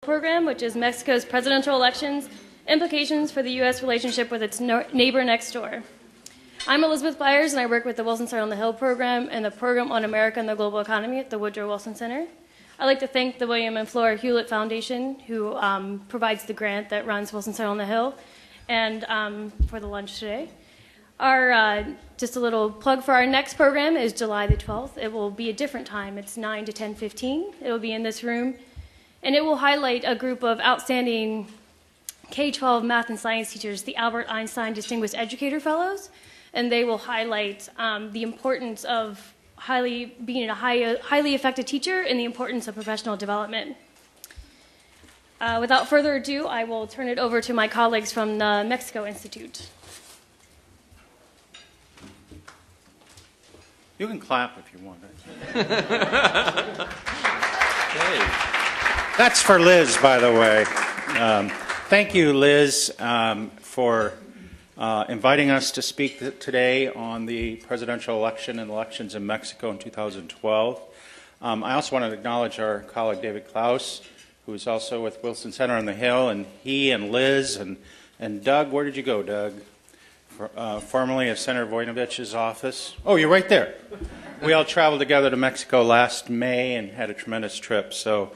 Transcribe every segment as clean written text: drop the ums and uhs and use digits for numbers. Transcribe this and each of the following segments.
program, which is Mexico's presidential elections, implications for the U.S. relationship with its neighbor next door. I'm Elizabeth Byers, and I work with the Wilson Center on the Hill program and the Program on America and the Global Economy at the Woodrow Wilson Center. I'd like to thank the William and Flora Hewlett Foundation, who provides the grant that runs Wilson Center on the Hill, and for the lunch today. Just a little plug for our next program is July the 12th. It will be a different time. It's 9 to 10:15. It will be in this room. And it will highlight a group of outstanding K-12 math and science teachers, the Albert Einstein Distinguished Educator Fellows, and they will highlight the importance of being a highly effective teacher and the importance of professional development. Without further ado, I will turn it over to my colleagues from the Mexico Institute. You can clap if you want. Hey. That's for Liz, by the way. Thank you, Liz, for inviting us to speak today on the presidential election and elections in Mexico in 2012. I also want to acknowledge our colleague David Klaus, who is also with Wilson Center on the Hill, and he and Liz and Doug. Where did you go, Doug? Formerly of Senator Voinovich's office. Oh, you're right there. We all traveled together to Mexico last May and had a tremendous trip. So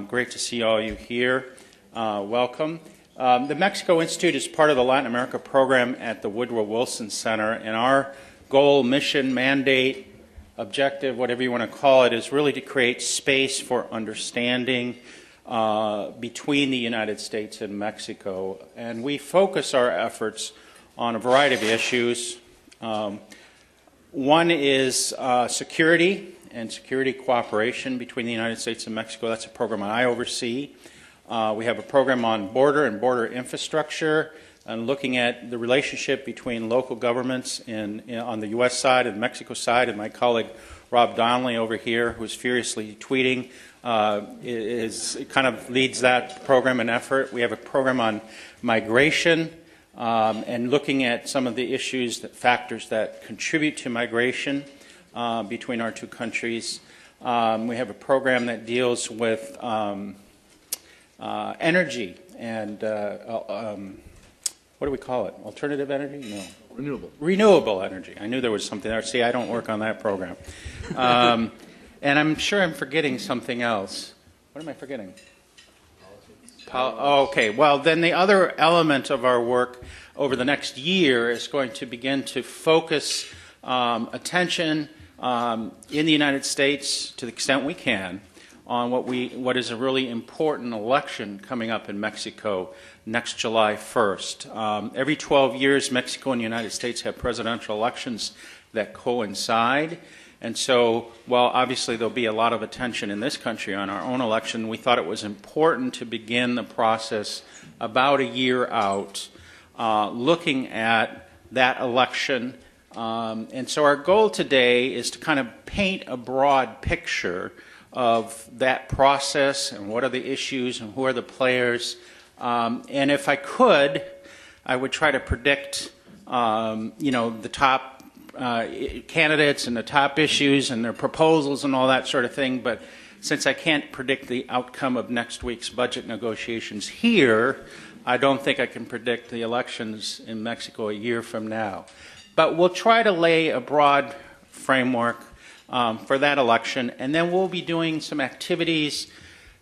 great to see all you here. Welcome. The Mexico Institute is part of the Latin America program at the Woodrow Wilson Center, and our goal, mission, mandate, objective, whatever you want to call it, is really to create space for understanding between the United States and Mexico. And we focus our efforts on a variety of issues. One is security and security cooperation between the United States and Mexico. That's a program I oversee. We have a program on border and border infrastructure and looking at the relationship between local governments on the U.S. side and Mexico side. And my colleague Rob Donnelly over here, who's furiously tweeting, kind of leads that program and effort. We have a program on migration and looking at some of the issues, factors that contribute to migration between our two countries. We have a program that deals with energy and what do we call it? Alternative energy? No. Renewable. Renewable energy. I knew there was something there. See, I don't work on that program. And I'm sure I'm forgetting something else. What am I forgetting? Okay, well, then the other element of our work over the next year is going to begin to focus attention in the United States, to the extent we can, on what is a really important election coming up in Mexico next July 1st. Every 12 years, Mexico and the United States have presidential elections that coincide. And so, while obviously there'll be a lot of attention in this country on our own election, we thought it was important to begin the process about a year out, looking at that election. And so our goal today is to kind of paint a broad picture of that process and what are the issues and who are the players. And if I could, I would try to predict, the top candidates and the top issues and their proposals and all that sort of thing. But since I can't predict the outcome of next week's budget negotiations here, I don't think I can predict the elections in Mexico a year from now. But we'll try to lay a broad framework for that election, and then we'll be doing some activities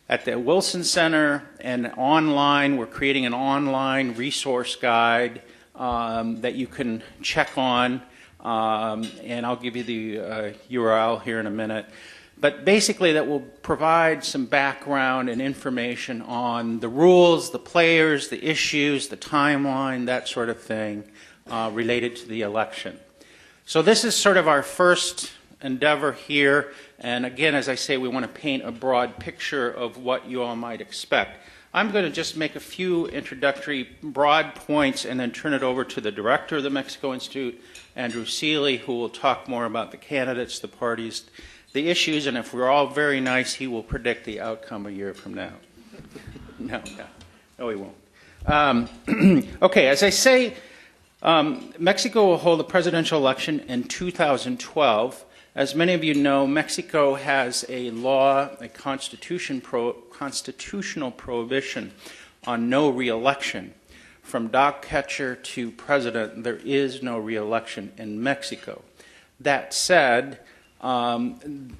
at the Wilson Center and online. We're creating an online resource guide that you can check on, and I'll give you the URL here in a minute. But basically that will provide some background and information on the rules, the players, the issues, the timeline, that sort of thing related to the election. So this is sort of our first endeavor here, and again, as I say, we want to paint a broad picture of what you all might expect. I'm going to just make a few introductory broad points and then turn it over to the director of the Mexico Institute, Andrew Selee, who will talk more about the candidates, the parties, the issues, and if we're all very nice, he will predict the outcome a year from now. No, he won't. Okay, as I say, Mexico will hold a presidential election in 2012. As many of you know, Mexico has a law, a constitutional prohibition on no reelection. From dog catcher to president, there is no reelection in Mexico. That said, it's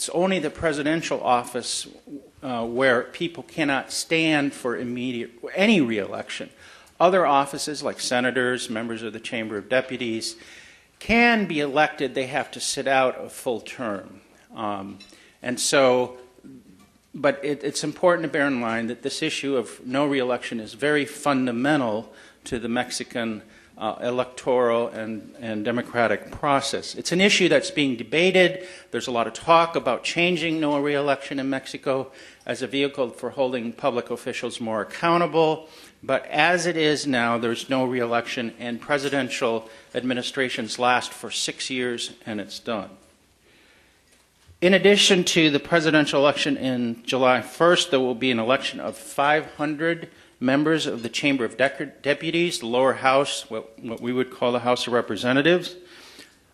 only the presidential office where people cannot stand for any reelection. Other offices, like senators, members of the Chamber of Deputies, can be elected. They have to sit out a full term. But it's important to bear in mind that this issue of no reelection is very fundamental to the Mexican electoral and democratic process. It's an issue that's being debated. There's a lot of talk about changing no reelection in Mexico as a vehicle for holding public officials more accountable. But as it is now, there's no reelection, and presidential administrations last for 6 years, and it's done. In addition to the presidential election in July 1st, there will be an election of 500 members of the Chamber of Deputies, the lower house, what we would call the House of Representatives.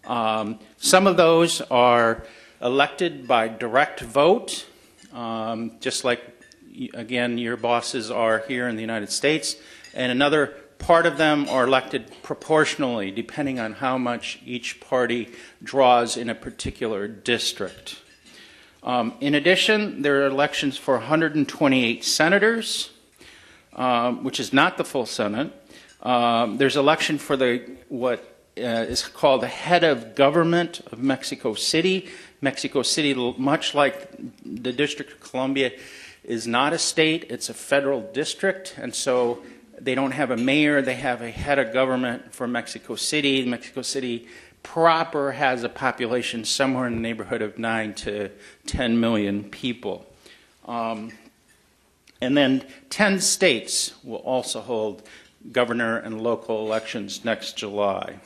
Some of those are elected by direct vote, just like, again, your bosses are here in the United States, and another part of them are elected proportionally, depending on how much each party draws in a particular district. In addition, there are elections for 128 senators, which is not the full Senate. There's election for what is called the head of government of Mexico City. Mexico City, much like the District of Columbia, is not a state, it's a federal district, and so they don't have a mayor, they have a head of government for Mexico City. Mexico City proper has a population somewhere in the neighborhood of 9 to 10 million people. And then 10 states will also hold governor and local elections next July.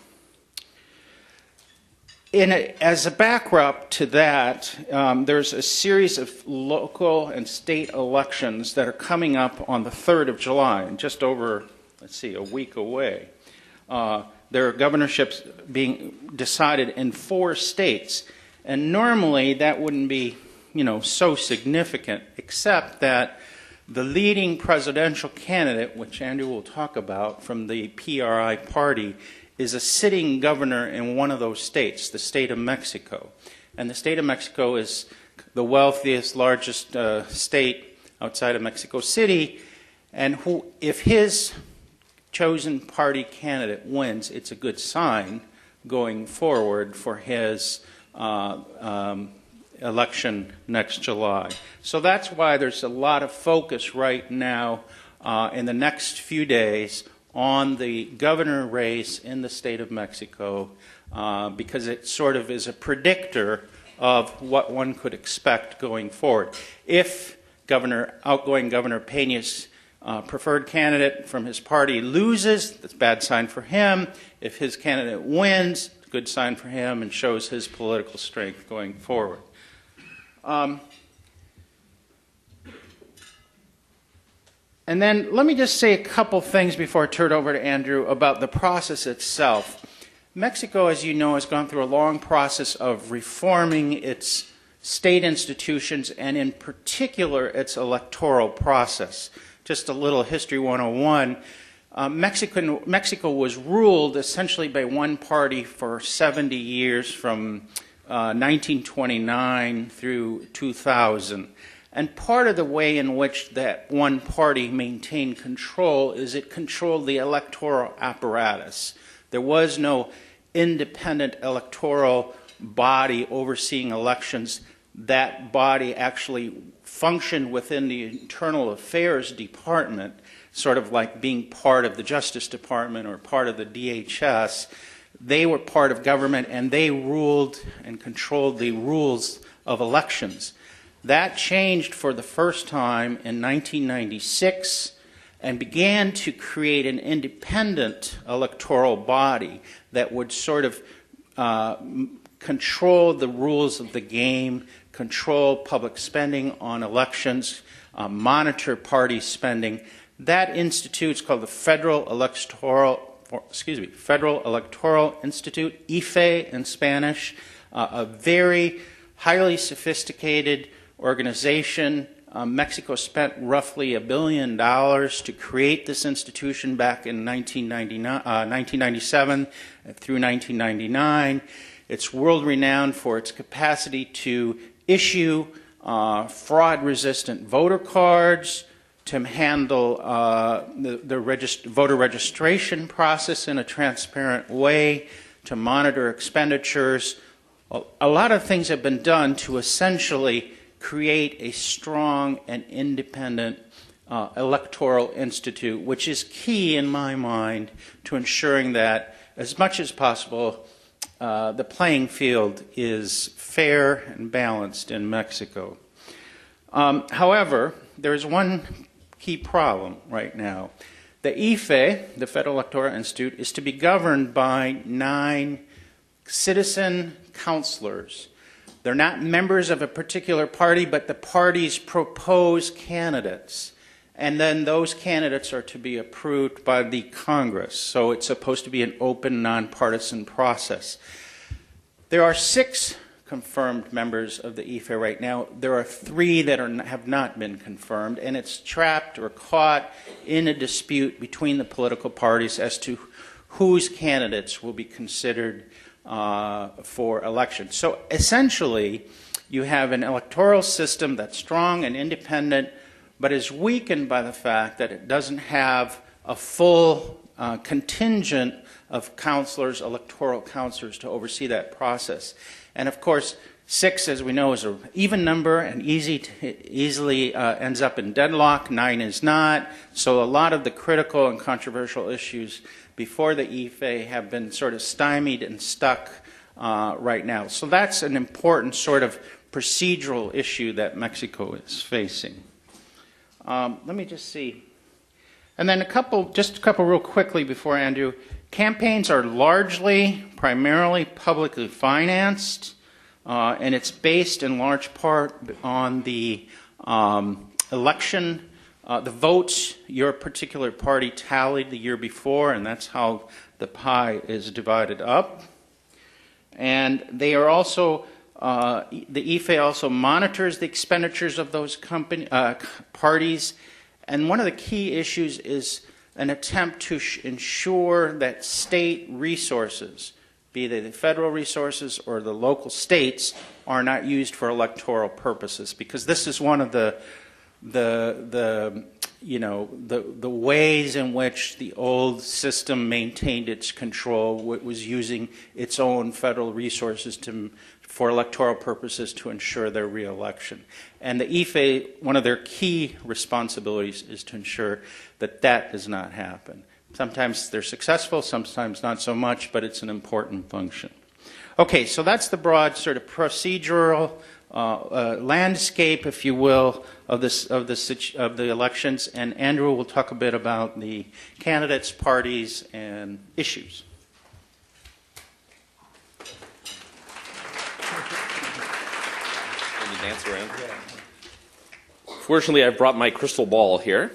As a backdrop to that, there's a series of local and state elections that are coming up on the 3rd of July, just over, a week away. There are governorships being decided in 4 states, and normally that wouldn't be, so significant, except that the leading presidential candidate, which Andrew will talk about, from the PRI party, is a sitting governor in one of those states, the state of Mexico. And the state of Mexico is the wealthiest, largest state outside of Mexico City, and if his chosen party candidate wins, it's a good sign going forward for his election next July. So that's why there's a lot of focus right now in the next few days on the governor race in the state of Mexico, because it sort of is a predictor of what one could expect going forward. If outgoing Governor Peña's preferred candidate from his party loses, that's a bad sign for him. If his candidate wins, it's a good sign for him and shows his political strength going forward. And then let me just say a couple things before I turn it over to Andrew about the process itself. Mexico, as you know, has gone through a long process of reforming its state institutions and in particular its electoral process. Just a little History 101. Mexico was ruled essentially by one party for 70 years from 1929 through 2000. And part of the way in which that one party maintained control is it controlled the electoral apparatus. There was no independent electoral body overseeing elections. That body actually functioned within the Internal Affairs Department, sort of like being part of the Justice Department or part of the DHS. They were part of government, and they ruled and controlled the rules of elections. That changed for the first time in 1996 and began to create an independent electoral body that would sort of control the rules of the game, control public spending on elections, monitor party spending. That institute is called the Federal Electoral Institute, IFE in Spanish. a very highly sophisticated organization. Mexico spent roughly $1 billion to create this institution back in 1997 through 1999. It's world-renowned for its capacity to issue fraud-resistant voter cards, to handle the voter registration process in a transparent way, to monitor expenditures. A lot of things have been done to essentially create a strong and independent electoral institute, which is key in my mind to ensuring that, as much as possible, the playing field is fair and balanced in Mexico. However, there is one key problem right now. The IFE, the Federal Electoral Institute, is to be governed by 9 citizen councilors. They're not members of a particular party, but the parties propose candidates. And then those candidates are to be approved by the Congress. So it's supposed to be an open, nonpartisan process. There are 6 confirmed members of the IFE right now. There are 3 that have not been confirmed, and it's trapped or caught in a dispute between the political parties as to whose candidates will be considered for election. So essentially, you have an electoral system that's strong and independent, but is weakened by the fact that it doesn't have a full contingent of counselors, electoral counselors, to oversee that process. And of course, 6, as we know, is an even number and easily ends up in deadlock. 9 is not. So a lot of the critical and controversial issues before the IFE have been sort of stymied and stuck right now. So that's an important sort of procedural issue that Mexico is facing. Let me just see. And then just a couple real quickly before Andrew. Campaigns are primarily publicly financed, and it's based in large part on the election, the votes your particular party tallied the year before, and that's how the pie is divided up. And they are also, the IFE also monitors the expenditures of those parties. And one of the key issues is an attempt to ensure that state resources, be they the federal resources or the local states, are not used for electoral purposes. Because this is one of the ways in which the old system maintained its control, was using its own federal resources for electoral purposes to ensure their re-election. And the IFE, one of their key responsibilities is to ensure that that does not happen. Sometimes they're successful, sometimes not so much, but it's an important function. Okay, so that's the broad sort of procedural landscape, if you will, of the elections. And Andrew will talk a bit about the candidates, parties, and issues. Can you dance around? Fortunately, I've brought my crystal ball here.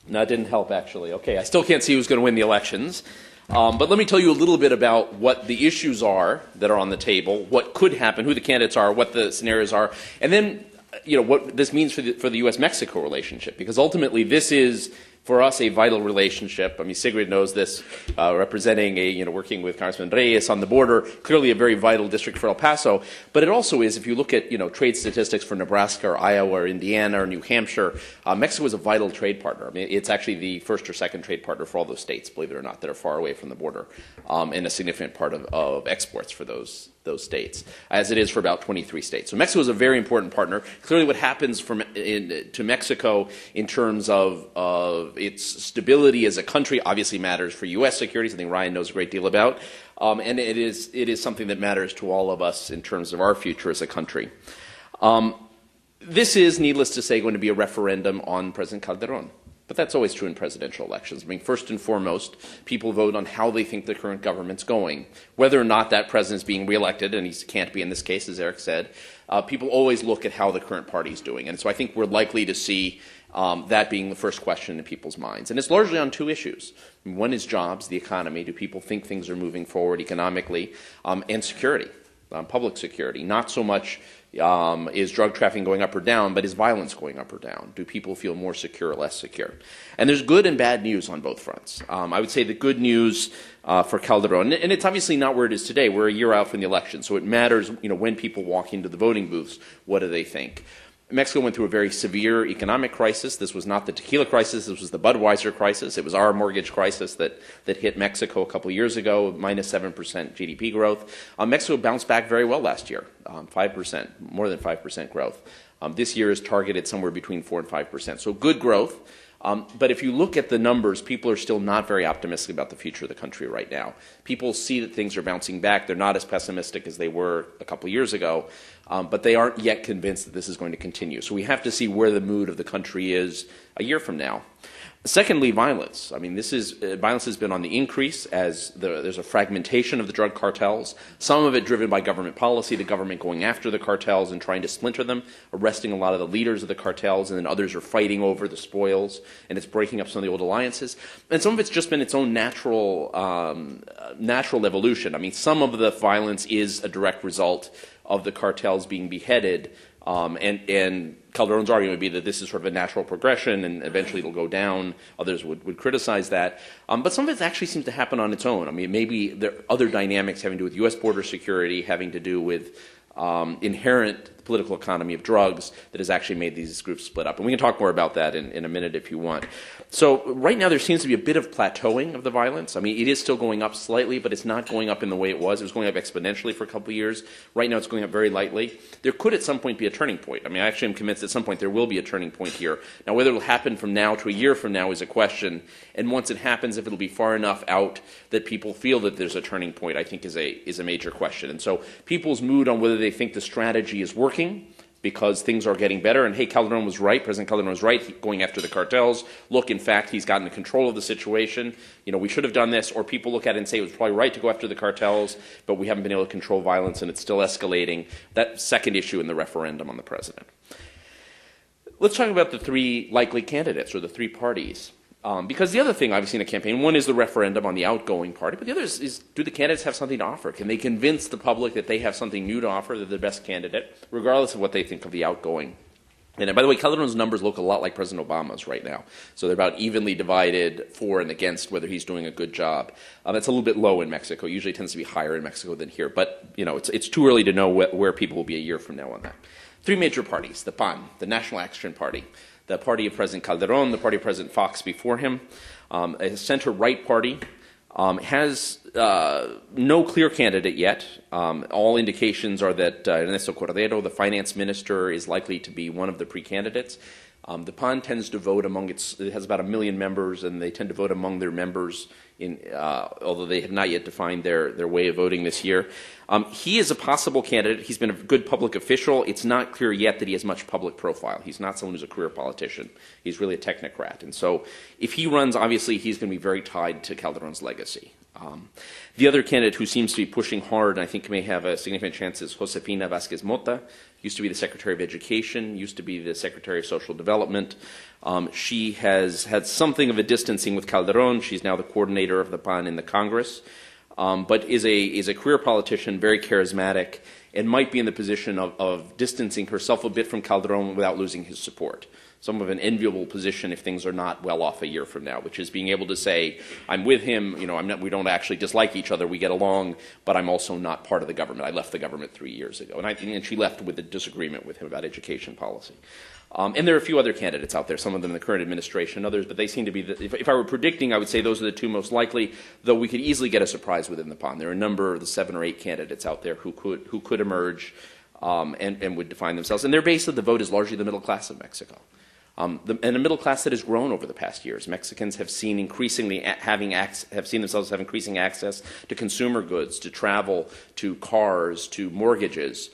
No, it didn't help, actually. Okay, I still can't see who's going to win the elections. But let me tell you a little bit about what the issues are that are on the table, what could happen, who the candidates are, what the scenarios are, and then what this means for the U.S.-Mexico relationship. Because ultimately, this is, for us, a vital relationship. I mean, Sigrid knows this, representing working with Congressman Reyes on the border, clearly a very vital district for El Paso. But it also is, if you look at, trade statistics for Nebraska or Iowa or Indiana or New Hampshire, Mexico is a vital trade partner. I mean, it's actually the first or second trade partner for all those states, believe it or not, that are far away from the border, and a significant part of exports for those states, as it is for about 23 states. So Mexico is a very important partner. Clearly what happens to Mexico in terms of its stability as a country obviously matters for U.S. security, something Ryan knows a great deal about, and it is something that matters to all of us in terms of our future as a country. This is, needless to say, going to be a referendum on President Calderon. But that's always true in presidential elections. I mean, first and foremost, people vote on how they think the current government's going. Whether or not that president's being reelected, and he can't be in this case, as Eric said, people always look at how the current party's doing. And so I think we're likely to see that being the first question in people's minds. And it's largely on two issues. One is jobs, the economy. Do people think things are moving forward economically? And security, public security. Not so much is drug trafficking going up or down, but is violence going up or down? Do people feel more secure or less secure? And there's good and bad news on both fronts. I would say the good news for Calderon, and it's obviously not where it is today. We're a year out from the election, so it matters, when people walk into the voting booths, what do they think? Mexico went through a very severe economic crisis. This was not the tequila crisis. This was the Budweiser crisis. It was our mortgage crisis that hit Mexico a couple of years ago, minus 7% GDP growth. Mexico bounced back very well last year, 5%, more than 5% growth. This year is targeted somewhere between 4 and 5%. So good growth. But if you look at the numbers, people are still not very optimistic about the future of the country right now. People see that things are bouncing back. They're not as pessimistic as they were a couple of years ago, but they aren't yet convinced that this is going to continue. So we have to see where the mood of the country is a year from now. Secondly, violence. I mean, violence has been on the increase as there's a fragmentation of the drug cartels, some of it driven by government policy, the government going after the cartels and trying to splinter them, arresting a lot of the leaders of the cartels, and then others are fighting over the spoils, and it's breaking up some of the old alliances. And some of it's just been its own natural evolution. I mean, some of the violence is a direct result of the cartels being beheaded, and Calderon's argument would be that this is sort of a natural progression and eventually it'll go down. Others would criticize that. But some of it actually seems to happen on its own. I mean, maybe there are other dynamics having to do with U.S. border security, having to do with inherent political economy of drugs that has actually made these groups split up. And we can talk more about that in a minute if you want. So right now there seems to be a bit of plateauing of the violence. I mean, it is still going up slightly, but it's not going up in the way it was. It was going up exponentially for a couple of years. Right now it's going up very lightly. There could at some point be a turning point. I mean, I actually am convinced at some point there will be a turning point here. Now, whether it will happen from now to a year from now is a question. And once it happens, if it will be far enough out that people feel that there's a turning point, I think is a major question. And so people's mood on whether they think the strategy is working because things are getting better. And hey, Calderon was right. President Calderon was right going after the cartels. Look, in fact, he's gotten control of the situation. We should have done this. Or people look at it and say it was probably right to go after the cartels, but we haven't been able to control violence and it's still escalating. That second issue in the referendum on the president. Let's talk about the three likely candidates or the three parties. Because the other thing, obviously, in a campaign, one is the referendum on the outgoing party, but the other is do the candidates have something to offer? Can they convince the public that they have something new to offer, they're the best candidate, regardless of what they think of the outgoing? And by the way, Calderon's numbers look a lot like President Obama's right now. So they're about evenly divided for and against whether he's doing a good job. That's a little bit low in Mexico. Usually it tends to be higher in Mexico than here. But, it's too early to know where people will be a year from now on that. Three major parties, the PAN, the National Action Party, the party of President Calderon, the party of President Fox before him, a center-right party, has no clear candidate yet. All indications are that Ernesto Cordero, the finance minister, is likely to be one of the pre-candidates. The PAN tends to vote it has about 1 million members, and they tend to vote among their members, although they have not yet defined their way of voting this year. He is a possible candidate. He's been a good public official. It's not clear yet that he has much public profile. He's not someone who's a career politician. He's really a technocrat. And so if he runs, obviously, he's going to be very tied to Calderon's legacy. The other candidate who seems to be pushing hard, and I think may have a significant chance, is Josefina Vázquez Mota. Used to be the Secretary of Education, used to be the Secretary of Social Development. She has had something of a distancing with Calderon. She's now the coordinator of the PAN in the Congress, but is a career politician, very charismatic, and might be in the position of distancing herself a bit from Calderon without losing his support. Some of an enviable position if things are not well off a year from now, which is being able to say, I'm with him, we don't actually dislike each other, we get along, but I'm also not part of the government. I left the government 3 years ago. And she left with a disagreement with him about education policy. And there are a few other candidates out there, some of them in the current administration, others, but they seem to be, if I were predicting, I would say those are the two most likely, though we could easily get a surprise within the PAN. There are a number of the 7 or 8 candidates out there who could emerge and would define themselves. And their base of the vote is largely the middle class of Mexico. And a middle class that has grown over the past years. Mexicans have seen themselves have increasing access to consumer goods, to travel, to cars, to mortgages.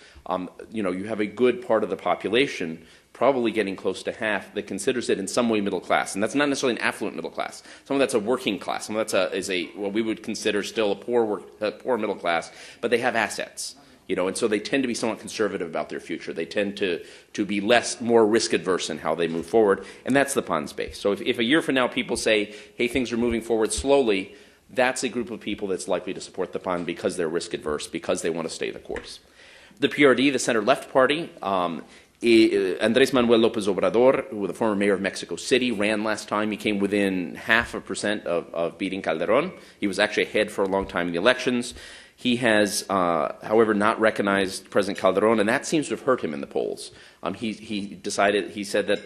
You have a good part of the population, probably getting close to half, that considers it in some way middle class. And that's not necessarily an affluent middle class. Someone that's a working class. Someone that's what we would consider still a poor middle class, but they have assets. And so they tend to be somewhat conservative about their future. They tend to be more risk adverse in how they move forward, and that's the PAN's base. So if a year from now people say, hey, things are moving forward slowly, that's a group of people that's likely to support the PAN because they're risk adverse, because they want to stay the course. The PRD, the center-left party, Andrés Manuel López Obrador, who was the former mayor of Mexico City, ran last time. He came within 0.5% of beating Calderón. He was actually ahead for a long time in the elections. He has, however, not recognized President Calderón, and that seems to have hurt him in the polls. He said that,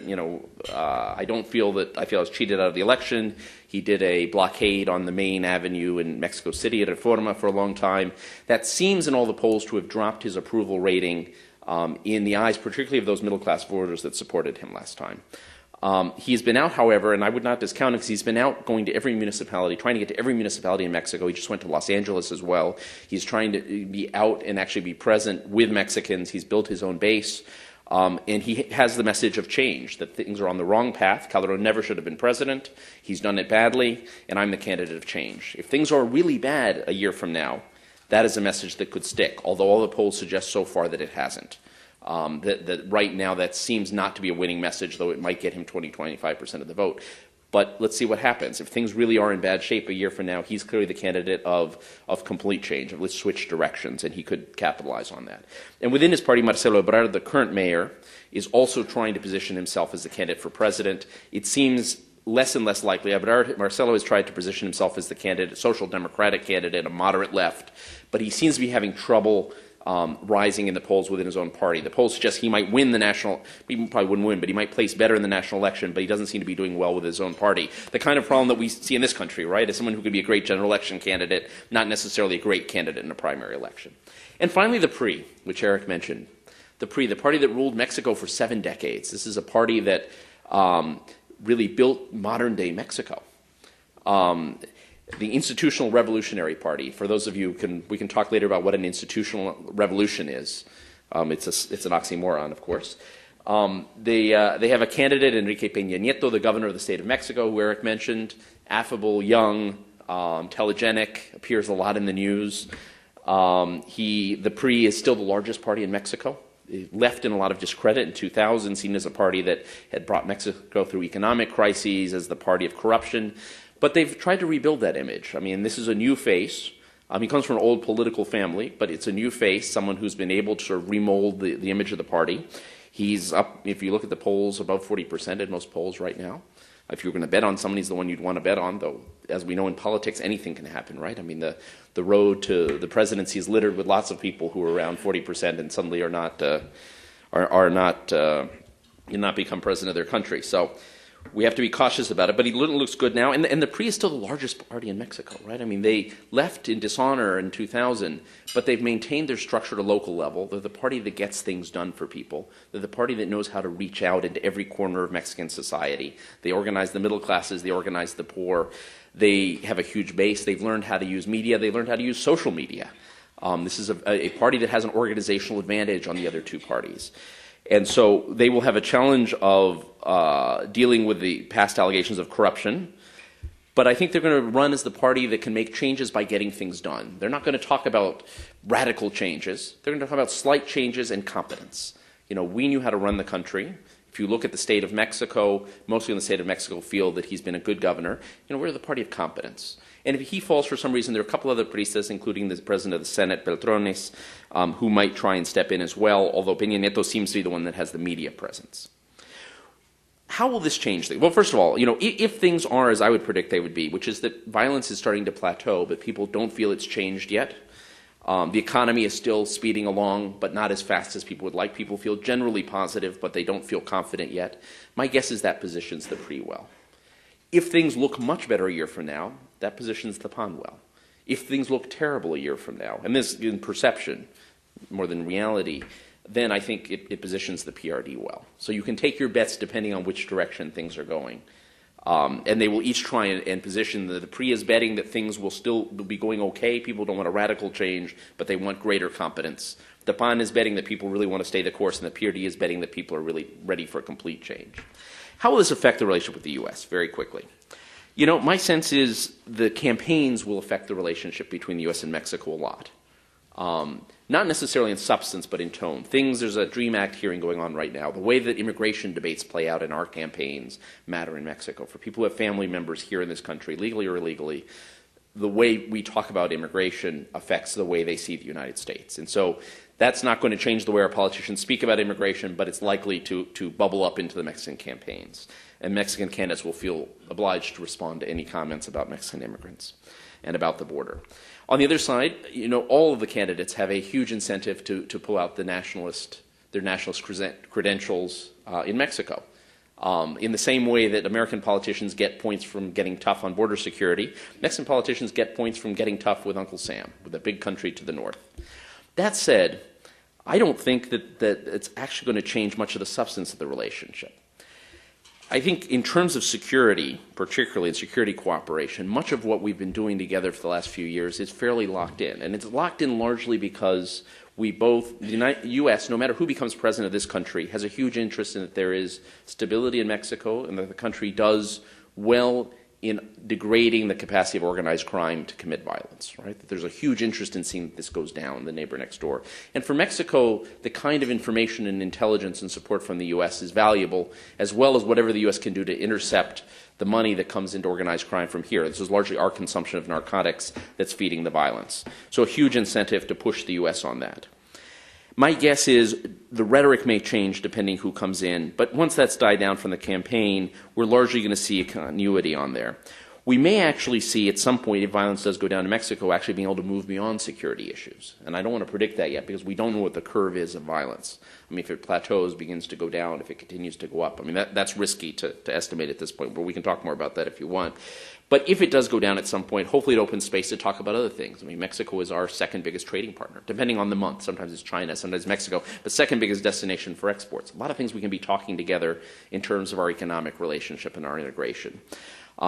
I feel I was cheated out of the election. He did a blockade on the main avenue in Mexico City, Reforma, for a long time. That seems in all the polls to have dropped his approval rating in the eyes, particularly of those middle-class voters that supported him last time. He's been out, however, and I would not discount it because he's been out going to every municipality, trying to get to every municipality in Mexico. He just went to Los Angeles as well. He's trying to be out and actually be present with Mexicans. He's built his own base, and he has the message of change, that things are on the wrong path. Calderón never should have been president. He's done it badly, and I'm the candidate of change. If things are really bad a year from now, that is a message that could stick, although all the polls suggest so far that it hasn't. That right now that seems not to be a winning message, though it might get him 20-25% of the vote. But let's see what happens. If things really are in bad shape a year from now, he's clearly the candidate of complete change, of let's switch directions, and he could capitalize on that. And within his party, Marcelo Ebrard, the current mayor, is also trying to position himself as the candidate for president. It seems less and less likely. Marcelo has tried to position himself as the candidate, social democratic candidate, a moderate left, but he seems to be having trouble rising in the polls within his own party. The polls suggest he might win he probably wouldn't win, but he might place better in the national election, but he doesn't seem to be doing well with his own party. The kind of problem that we see in this country, right, is someone who could be a great general election candidate, not necessarily a great candidate in a primary election. And finally, the PRI, which Eric mentioned. The PRI, the party that ruled Mexico for 7 decades. This is a party that really built modern-day Mexico. The Institutional Revolutionary Party, for those of you, we can talk later about what an institutional revolution is. It's an oxymoron, of course. They have a candidate, Enrique Peña Nieto, the governor of the state of Mexico, who Eric mentioned, affable, young, telegenic, appears a lot in the news. The PRI is still the largest party in Mexico. It left in a lot of discredit in 2000, seen as a party that had brought Mexico through economic crises, as the party of corruption. But they've tried to rebuild that image. I mean, this is a new face. He comes from an old political family, but it's a new face, someone who's been able to sort of remold the image of the party. He's up, if you look at the polls, above 40% in most polls right now. If you're going to bet on someone, he's the one you'd want to bet on, though, as we know in politics, anything can happen, right? I mean, the road to the presidency is littered with lots of people who are around 40% and suddenly not become president of their country. So we have to be cautious about it, but he looks good now. And the PRI is still the largest party in Mexico, right? I mean, they left in dishonor in 2000, but they've maintained their structure at a local level. They're the party that gets things done for people. They're the party that knows how to reach out into every corner of Mexican society. They organize the middle classes. They organize the poor. They have a huge base. They've learned how to use media. They learned how to use social media. This is a party that has an organizational advantage on the other two parties. And so they will have a challenge of dealing with the past allegations of corruption. But I think they're going to run as the party that can make changes by getting things done. They're not going to talk about radical changes. They're going to talk about slight changes and competence. We knew how to run the country. If you look at the state of Mexico, mostly in the state of Mexico feel that he's been a good governor. We're the party of competence. And if he falls for some reason, there are a couple other priistas, including the president of the Senate, Beltrones, who might try and step in as well, although Peña Nieto seems to be the one that has the media presence. How will this change things? Well, first of all, if things are as I would predict they would be, which is that violence is starting to plateau, but people don't feel it's changed yet. The economy is still speeding along, but not as fast as people would like. People feel generally positive, but they don't feel confident yet. My guess is that positions the PRI well. If things look much better a year from now, that positions the PAN well. If things look terrible a year from now, and this in perception more than reality, then I think it positions the PRD well. So you can take your bets depending on which direction things are going. And they will each try and position the PRI is betting that things will still be going okay. People don't want a radical change, but they want greater competence. The PAN is betting that people really want to stay the course, and the PRD is betting that people are really ready for a complete change. How will this affect the relationship with the U.S.? Very quickly. You know, my sense is the campaigns will affect the relationship between the U.S. and Mexico a lot. Not necessarily in substance, but in tone. There's a DREAM Act hearing going on right now. The way that immigration debates play out in our campaigns matter in Mexico. For people who have family members here in this country, legally or illegally, the way we talk about immigration affects the way they see the United States. And so that's not going to change the way our politicians speak about immigration, but it's likely to bubble up into the Mexican campaigns. And Mexican candidates will feel obliged to respond to any comments about Mexican immigrants and about the border. On the other side, you know, all of the candidates have a huge incentive to pull out their nationalist credentials in Mexico. In the same way that American politicians get points from getting tough on border security, Mexican politicians get points from getting tough with Uncle Sam, with a big country to the north. That said, I don't think that it's actually going to change much of the substance of the relationship. I think in terms of security, particularly in security cooperation, much of what we've been doing together for the last few years is fairly locked in. And it's locked in largely because we both, the U.S., no matter who becomes president of this country, has a huge interest in that there is stability in Mexico and that the country does well in degrading the capacity of organized crime to commit violence, right? That there's a huge interest in seeing that this goes down, the neighbor next door. And for Mexico, the kind of information and intelligence and support from the U.S. is valuable, as well as whatever the U.S. can do to intercept the money that comes into organized crime from here. This is largely our consumption of narcotics that's feeding the violence. So a huge incentive to push the U.S. on that. My guess is the rhetoric may change depending who comes in, but once that's died down from the campaign, we're largely going to see a continuity on there. We may actually see at some point, if violence does go down in Mexico, actually being able to move beyond security issues. And I don't want to predict that yet because we don't know what the curve is of violence. I mean, if it plateaus, begins to go down, if it continues to go up. I mean, that's risky to estimate at this point, but we can talk more about that if you want. But if it does go down at some point, hopefully it opens space to talk about other things. I mean, Mexico is our second biggest trading partner, depending on the month. Sometimes it's China, sometimes Mexico, but second biggest destination for exports. A lot of things we can be talking together in terms of our economic relationship and our integration.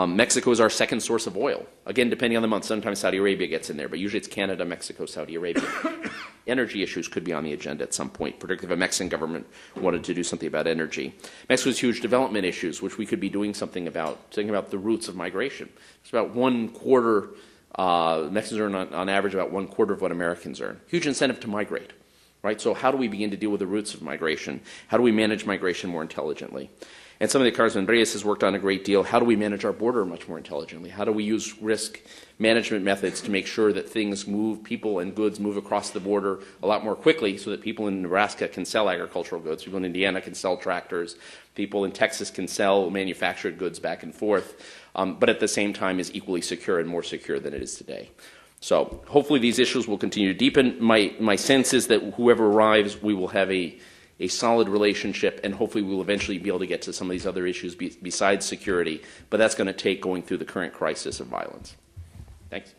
Mexico is our second source of oil. Again, depending on the month, sometimes Saudi Arabia gets in there, but usually it's Canada, Mexico, Saudi Arabia. Energy issues could be on the agenda at some point, particularly if a Mexican government wanted to do something about energy. Mexico has huge development issues, which we could be doing something about, thinking about the roots of migration. It's about 1/4, Mexicans earn on average about 1/4 of what Americans earn. Huge incentive to migrate, right? So how do we begin to deal with the roots of migration? How do we manage migration more intelligently? And something that Carlos Reyes has worked on a great deal. How do we manage our border much more intelligently? How do we use risk management methods to make sure that things move, people and goods move across the border a lot more quickly so that people in Nebraska can sell agricultural goods, people in Indiana can sell tractors, people in Texas can sell manufactured goods back and forth, but at the same time is equally secure and more secure than it is today. So hopefully these issues will continue to deepen. My sense is that whoever arrives, we will have a solid relationship, and hopefully we will eventually be able to get to some of these other issues besides security, but that's going to take going through the current crisis of violence. Thanks.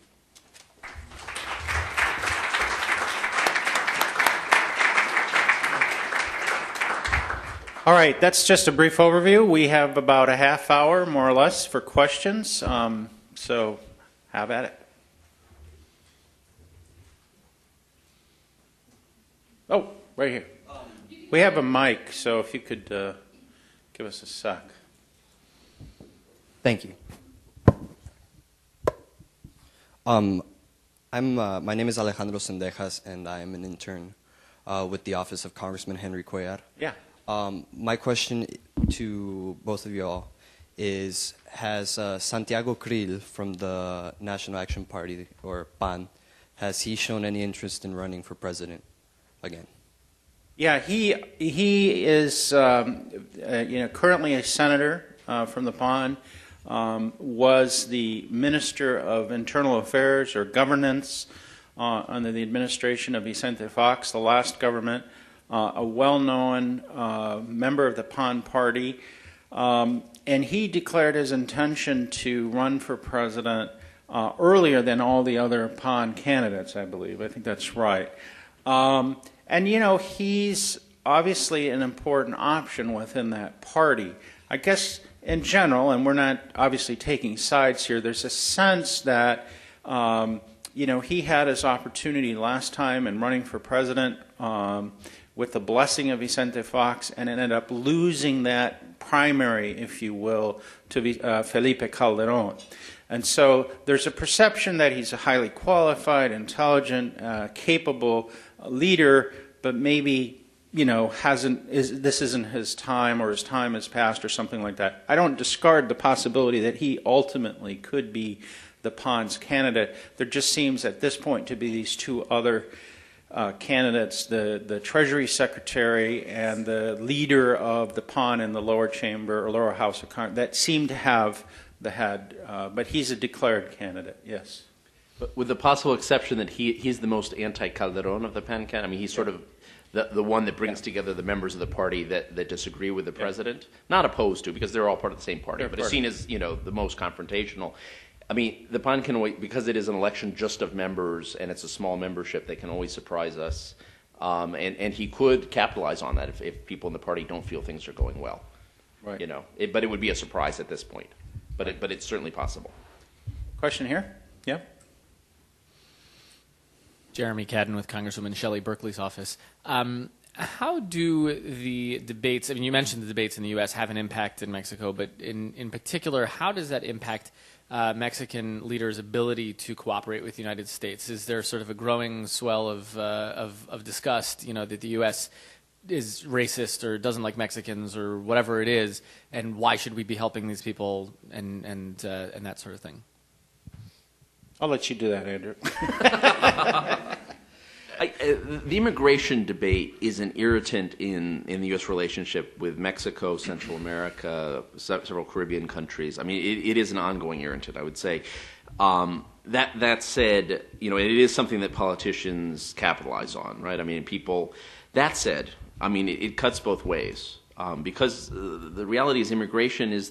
All right, that's just a brief overview. We have about a half hour, more or less, for questions, so have at it. Oh, right here. We have a mic, so if you could give us a sec. Thank you. My name is Alejandro Sendejas, and I am an intern with the office of Congressman Henry Cuellar. Yeah. My question to both of you all is, has Santiago Krill from the National Action Party, or PAN, has he shown any interest in running for president again? Yeah, he is currently a senator from the PAN, was the Minister of Internal Affairs or Governance under the administration of Vicente Fox, the last government, a well-known member of the PAN party, and he declared his intention to run for president earlier than all the other PAN candidates, I believe. I think that's right. And, you know, he's obviously an important option within that party. I guess in general, and we're not obviously taking sides here, there's a sense that, he had his opportunity last time in running for president with the blessing of Vicente Fox, and ended up losing that primary, if you will, to Felipe Calderón. And so there's a perception that he's a highly qualified, intelligent, capable leader, but maybe, this isn't his time, or his time has passed, or something like that. I don't discard the possibility that he ultimately could be the PAN's candidate. There just seems at this point to be these two other candidates, the Treasury Secretary and the leader of the PAN in the lower chamber or lower house of Congress, that seem to have the head, but he's a declared candidate, yes. But with the possible exception that he's the most anti-Calderón of the PAN candidate. I mean, he's sort of the one that brings together the members of the party that disagree with the president. Not opposed to, because they're all part of the same party, but is seen as, the most confrontational. I mean, the PAN can always, because it is an election just of members and it's a small membership, they can always surprise us. And he could capitalize on that if people in the party don't feel things are going well. Right. But it would be a surprise at this point. But it's certainly possible. Question here? Yeah. Jeremy Cadden with Congresswoman Shelley Berkeley's office. How do the debates, I mean, you mentioned the debates in the U.S. have an impact in Mexico, but in particular, how does that impact Mexican leaders' ability to cooperate with the United States? Is there sort of a growing swell of disgust, that the U.S. is racist or doesn't like Mexicans or whatever it is, and why should we be helping these people and that sort of thing? I'll let you do that, Andrew. The immigration debate is an irritant in the U.S. relationship with Mexico, Central America, several Caribbean countries. I mean, it is an ongoing irritant, I would say. That said, it is something that politicians capitalize on, right? I mean, people. That said, I mean, it cuts both ways. Because the reality is immigration is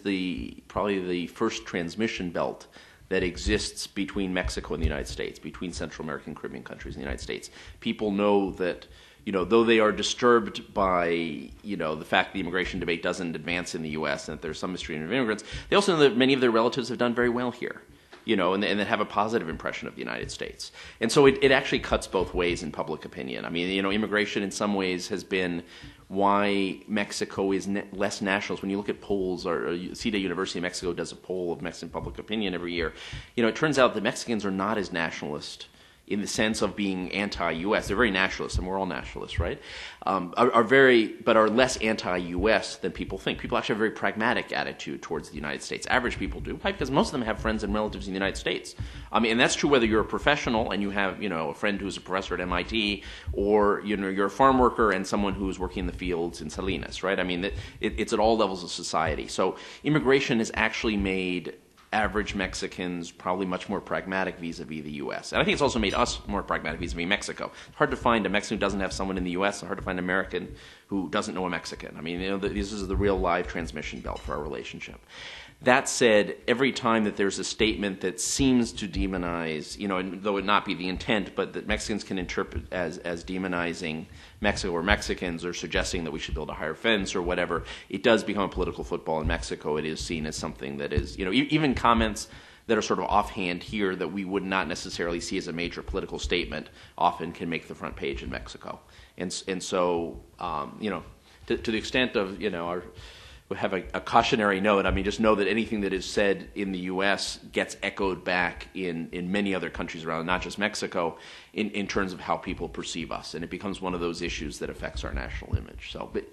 probably the first transmission belt that exists between Mexico and the United States, between Central American and Caribbean countries and the United States. People know that, though they are disturbed by, the fact the immigration debate doesn't advance in the U.S. and that there's some mistreatment of immigrants, they also know that many of their relatives have done very well here, and that have a positive impression of the United States. And so it actually cuts both ways in public opinion. I mean, immigration in some ways has been why Mexico is less nationalist. When you look at polls, or CIDA University of Mexico does a poll of Mexican public opinion every year, it turns out that Mexicans are not as nationalist in the sense of being anti-U.S. They're very nationalist, and we're all nationalists, right? But are less anti-U.S. than people think. People actually have a very pragmatic attitude towards the United States. Average people do, right? Because most of them have friends and relatives in the United States. I mean, and that's true whether you're a professional and you have, a friend who's a professor at MIT, or you're a farm worker and someone who's working in the fields in Salinas, right? I mean, it's at all levels of society. So immigration has actually made average Mexicans probably much more pragmatic vis-a-vis the U.S. And I think it's also made us more pragmatic vis-a-vis Mexico. It's hard to find a Mexican who doesn't have someone in the U.S. It's hard to find an American who doesn't know a Mexican. I mean, this is the real live transmission belt for our relationship. That said, every time that there's a statement that seems to demonize, and though it not be the intent, but that Mexicans can interpret as demonizing Mexico or Mexicans, or suggesting that we should build a higher fence or whatever, it does become a political football in Mexico. It is seen as something that is, even comments that are sort of offhand here that we would not necessarily see as a major political statement often can make the front page in Mexico. And so, to the extent of, we have a cautionary note. I mean, just know that anything that is said in the U.S. gets echoed back in many other countries around, not just Mexico, in terms of how people perceive us. And it becomes one of those issues that affects our national image. So, but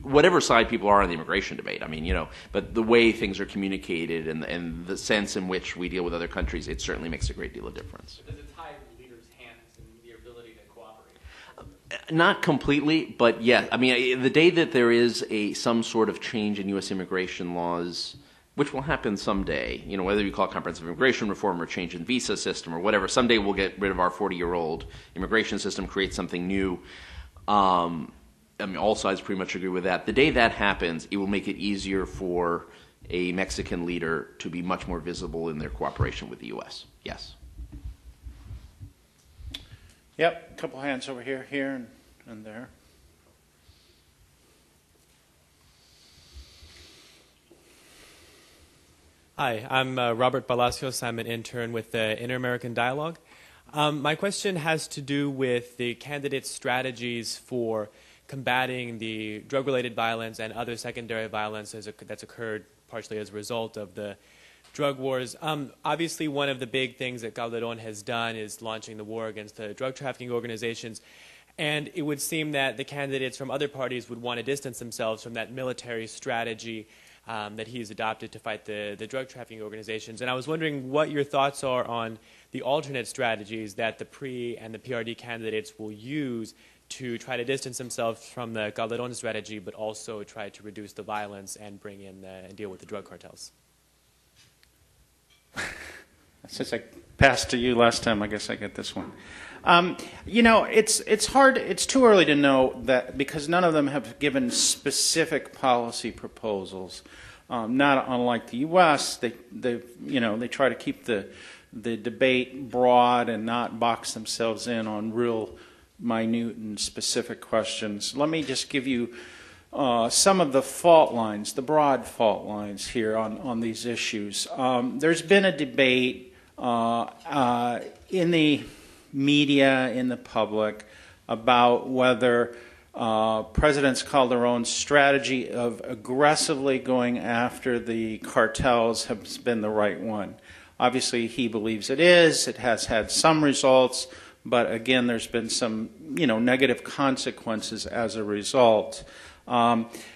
whatever side people are on the immigration debate, I mean, but the way things are communicated and the sense in which we deal with other countries, it certainly makes a great deal of difference. Does it tie the leaders' hands and their ability to cooperate? Not completely, but yeah. I mean, the day that there is some sort of change in U.S. immigration laws, which will happen someday, whether you call it comprehensive immigration reform or change in visa system or whatever, someday we'll get rid of our 40-year-old immigration system, create something new. I mean, all sides pretty much agree with that. The day that happens, it will make it easier for a Mexican leader to be much more visible in their cooperation with the U.S. Yes. Yep, a couple hands over here, and there. Hi, I'm Robert Palacios. I'm an intern with the Inter-American Dialogue. My question has to do with the candidates' strategies for combating the drug-related violence and other secondary violence that's occurred partially as a result of the drug wars. Obviously, one of the big things that Calderón has done is launching the war against the drug trafficking organizations. And it would seem that the candidates from other parties would want to distance themselves from that military strategy that he's adopted to fight the drug trafficking organizations. And I was wondering what your thoughts are on the alternate strategies that the PRI and the PRD candidates will use to try to distance themselves from the Calderón strategy, but also try to reduce the violence and bring in and deal with the drug cartels. Since I passed to you last time, I guess I get this one. You know, it's hard. It's too early to know that because none of them have given specific policy proposals. Not unlike the U.S., they try to keep the debate broad and not box themselves in on real minute and specific questions. Let me just give you some of the fault lines, the broad fault lines here on these issues. There's been a debate in the media, in the public, about whether President Calderón's strategy of aggressively going after the cartels has been the right one. Obviously, he believes it is. It has had some results, but again, there's been some, negative consequences as a result.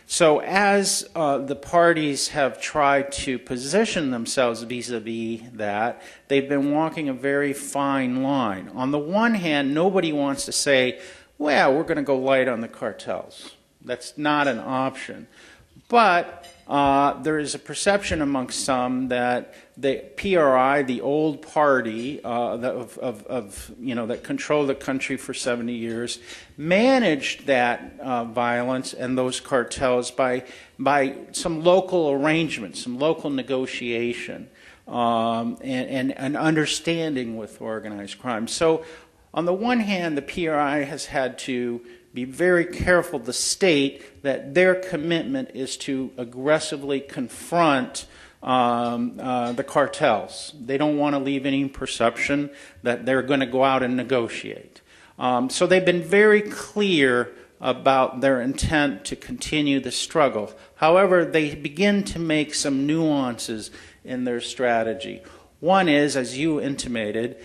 So as the parties have tried to position themselves vis-a-vis that, they've been walking a very fine line. On the one hand, nobody wants to say, well, we're going to go light on the cartels. That's not an option. But there is a perception amongst some that the PRI, the old party that controlled the country for 70 years, managed that violence and those cartels by some local arrangements, some local negotiation, and an understanding with organized crime. So on the one hand, the PRI has had to be very careful to state that their commitment is to aggressively confront the cartels. They don't want to leave any perception that they're going to go out and negotiate. So they've been very clear about their intent to continue the struggle. However, they begin to make some nuances in their strategy. One is, as you intimated,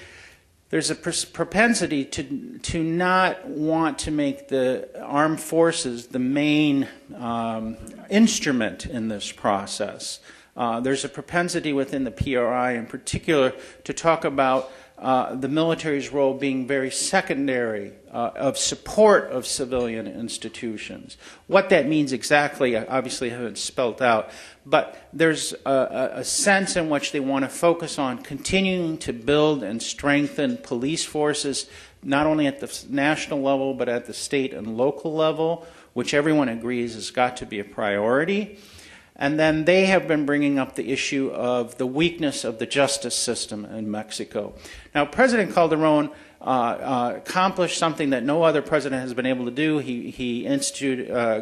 there's a propensity to not want to make the armed forces the main instrument in this process. There's a propensity within the PRI in particular to talk about the military's role being very secondary of support of civilian institutions. What that means exactly, I obviously haven't spelled out, but there's a sense in which they want to focus on continuing to build and strengthen police forces, not only at the national level, but at the state and local level, which everyone agrees has got to be a priority. And then they have been bringing up the issue of the weakness of the justice system in Mexico. Now, President Calderón accomplished something that no other president has been able to do. He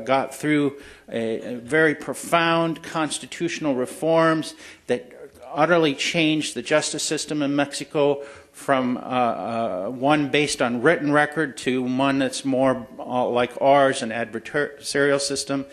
got through a very profound constitutional reforms that utterly changed the justice system in Mexico from one based on written record to one that's more like ours, an adversarial system.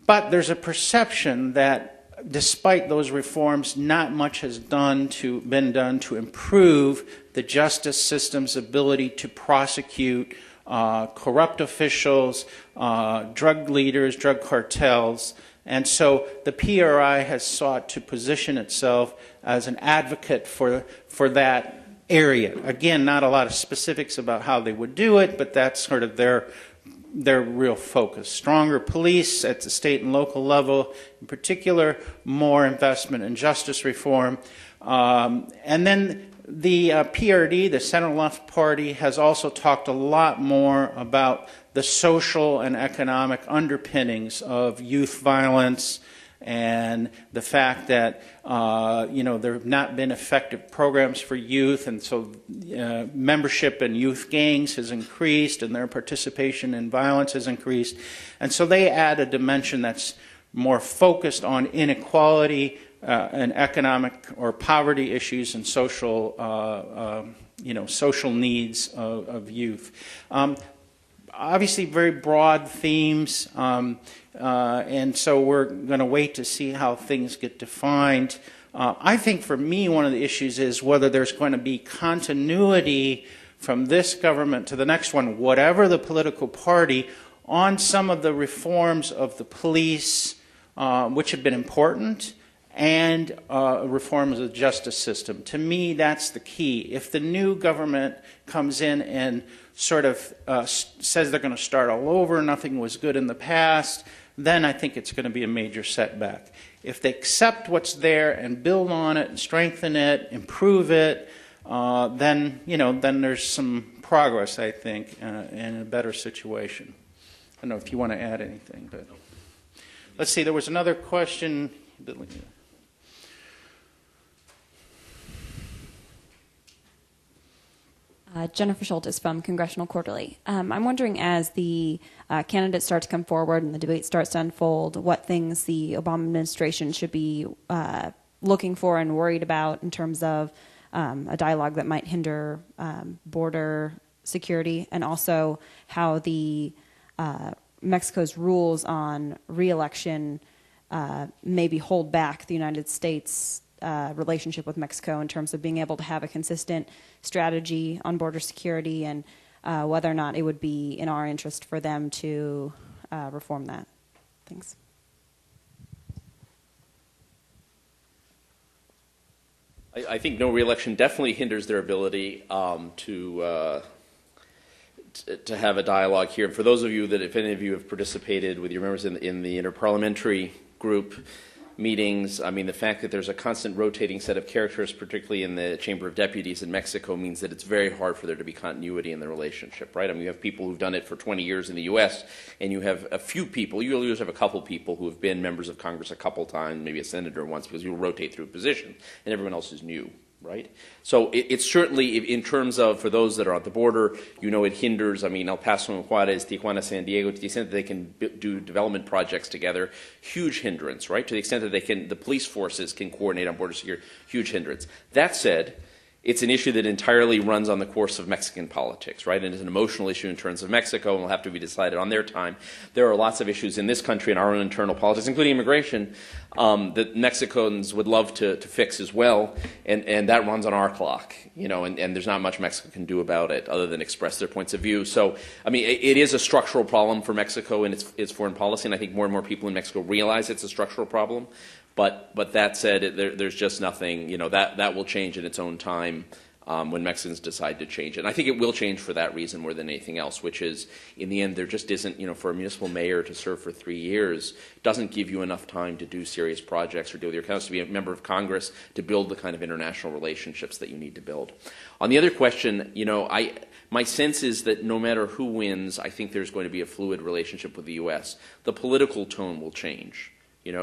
But there's a perception that despite those reforms, not much has been done to improve the justice system's ability to prosecute corrupt officials, drug leaders, drug cartels. And so the PRI has sought to position itself as an advocate for that area. Again, not a lot of specifics about how they would do it, but that's sort of their real focus. Stronger police at the state and local level, in particular, more investment in justice reform. And then the PRD, the center-left party, has also talked a lot more about the social and economic underpinnings of youth violence and the fact that there have not been effective programs for youth, and so membership in youth gangs has increased and their participation in violence has increased. And so they add a dimension that's more focused on inequality, and economic or poverty issues and social, social needs of youth. Obviously, very broad themes, and so we're going to wait to see how things get defined. I think for me, one of the issues is whether there's going to be continuity from this government to the next one, whatever the political party, on some of the reforms of the police, which have been important, and reforms of the justice system. To me, that's the key. If the new government comes in and sort of says they're going to start all over, nothing was good in the past, then I think it's going to be a major setback. If they accept what's there and build on it and strengthen it, improve it, then there's some progress, I think, and a better situation. I don't know if you want to add anything, but let's see. There was another question. Jennifer Schultes from Congressional Quarterly. I'm wondering, as the candidates start to come forward and the debate starts to unfold, what things the Obama administration should be looking for and worried about in terms of a dialogue that might hinder border security, and also how the Mexico's rules on re-election maybe hold back the United States relationship with Mexico in terms of being able to have a consistent strategy on border security, and whether or not it would be in our interest for them to reform that. Thanks. I think no re-election definitely hinders their ability to have a dialogue here. And for those of you that, if any of you have participated with your members in the interparliamentary group meetings, I mean, the fact that there's a constant rotating set of characters, particularly in the Chamber of Deputies in Mexico, means that it's very hard for there to be continuity in the relationship, right? I mean, you have people who've done it for 20 years in the U.S., and you have a few people, you always have a couple people who have been members of Congress a couple times, maybe a senator once, because you'll rotate through positions, and everyone else is new. Right? So it's certainly, in terms of, for those that are at the border, it hinders, I mean, El Paso and Juarez, Tijuana, San Diego, to the extent that they can do development projects together, huge hindrance, right? To the extent that the police forces can coordinate on border security, huge hindrance. That said, it's an issue that entirely runs on the course of Mexican politics, right? And it's an emotional issue in terms of Mexico, and will have to be decided on their time. There are lots of issues in this country and our own internal politics, including immigration, that Mexicans would love to fix as well, and that runs on our clock, and there's not much Mexico can do about it other than express their points of view. So, I mean, it is a structural problem for Mexico and its foreign policy, and I think more and more people in Mexico realize it's a structural problem. But that said, there's just nothing, that will change in its own time when Mexicans decide to change it. And I think it will change for that reason more than anything else, which is, in the end, there just isn't, for a municipal mayor to serve for 3 years doesn't give you enough time to do serious projects or deal with your accounts, to be a member of Congress, to build the kind of international relationships that you need to build. On the other question, my sense is that no matter who wins, I think there's going to be a fluid relationship with the U.S. The political tone will change.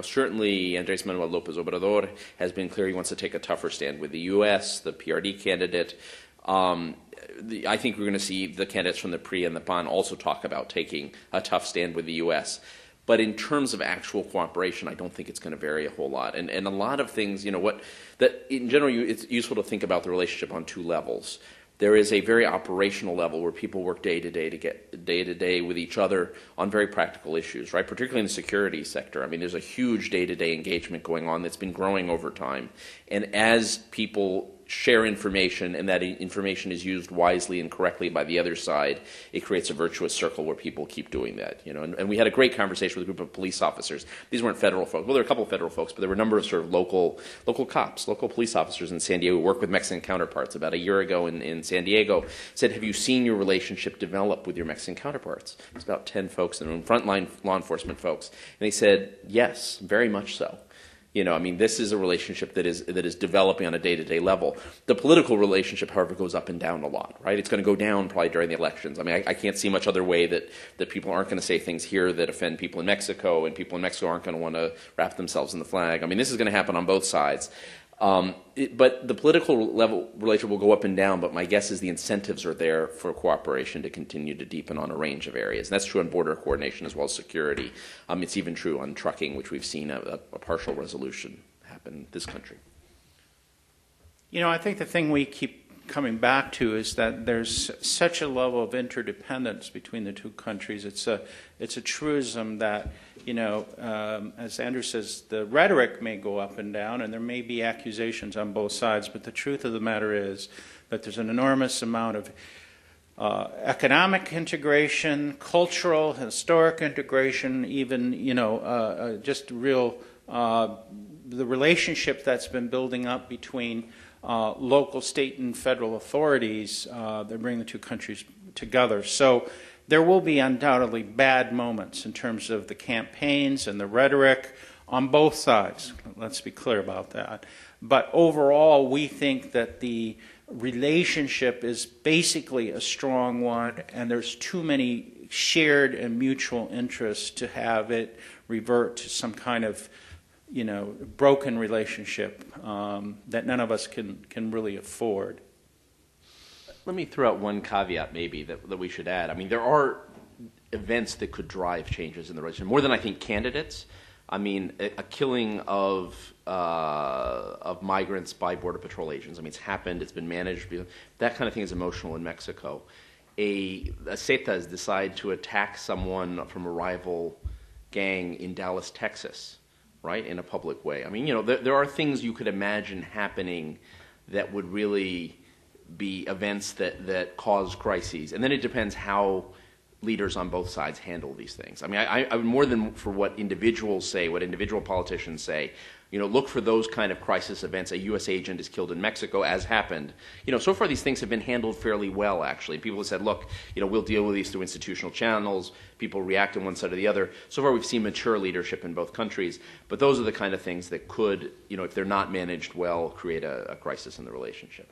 Certainly Andrés Manuel López Obrador has been clear he wants to take a tougher stand with the U.S., the PRD candidate. I think we're going to see the candidates from the PRI and the PAN also talk about taking a tough stand with the U.S. But in terms of actual cooperation, I don't think it's going to vary a whole lot. And a lot of things, that in general, it's useful to think about the relationship on two levels. There is a very operational level where people work day to day with each other on very practical issues, right? Particularly in the security sector. I mean, there's a huge day-to-day engagement going on that's been growing over time. And as people share information and that information is used wisely and correctly by the other side, it creates a virtuous circle where people keep doing that. And we had a great conversation with a group of police officers. These weren't federal folks. Well, there were a couple of federal folks, but there were a number of sort of local cops, local police officers in San Diego who work with Mexican counterparts. About a year ago in San Diego, said, have you seen your relationship develop with your Mexican counterparts? It's about 10 folks in the room, frontline law enforcement folks. And they said, yes, very much so. This is a relationship that is developing on a day-to-day level. The political relationship, however, goes up and down a lot, right? It's going to go down probably during the elections. I mean, I can't see much other way that people aren't going to say things here that offend people in Mexico, and people in Mexico aren't going to want to wrap themselves in the flag. I mean, this is going to happen on both sides. But the political level relationship will go up and down, but my guess is the incentives are there for cooperation to continue to deepen on a range of areas. And that's true on border coordination as well as security. It's even true on trucking, which we've seen a partial resolution happen. happen in this country. You know, I think the thing we keep coming back to is that there's such a level of interdependence between the two countries. It's a truism that, you know, as Andrew says, the rhetoric may go up and down, and there may be accusations on both sides, but the truth of the matter is that there's an enormous amount of economic integration, cultural, historic integration, even, you know, just real, the relationship that's been building up between local, state, and federal authorities that bring the two countries together. So there will be undoubtedly bad moments in terms of the campaigns and the rhetoric on both sides. Let's be clear about that. But overall, we think that the relationship is basically a strong one, and there's too many shared and mutual interests to have it revert to some kind of, you know, broken relationship that none of us can really afford. Let me throw out one caveat maybe that we should add. I mean, there are events that could drive changes in the relationship, more than I think candidates. I mean, a killing of migrants by Border Patrol agents. I mean, it's happened. It's been managed. That kind of thing is emotional in Mexico. Zetas decide to attack someone from a rival gang in Dallas, Texas, right, in a public way. I mean, you know, there are things you could imagine happening that would really be events that cause crises. And then it depends how leaders on both sides handle these things. I mean, I more than for what individuals say, what individual politicians say, you know, look for those kind of crisis events. A U.S. agent is killed in Mexico, as happened. You know, so far these things have been handled fairly well, actually. People have said, look, you know, we'll deal with these through institutional channels. People react on one side or the other. So far we've seen mature leadership in both countries. But those are the kind of things that could, you know, if they're not managed well, create a crisis in the relationship.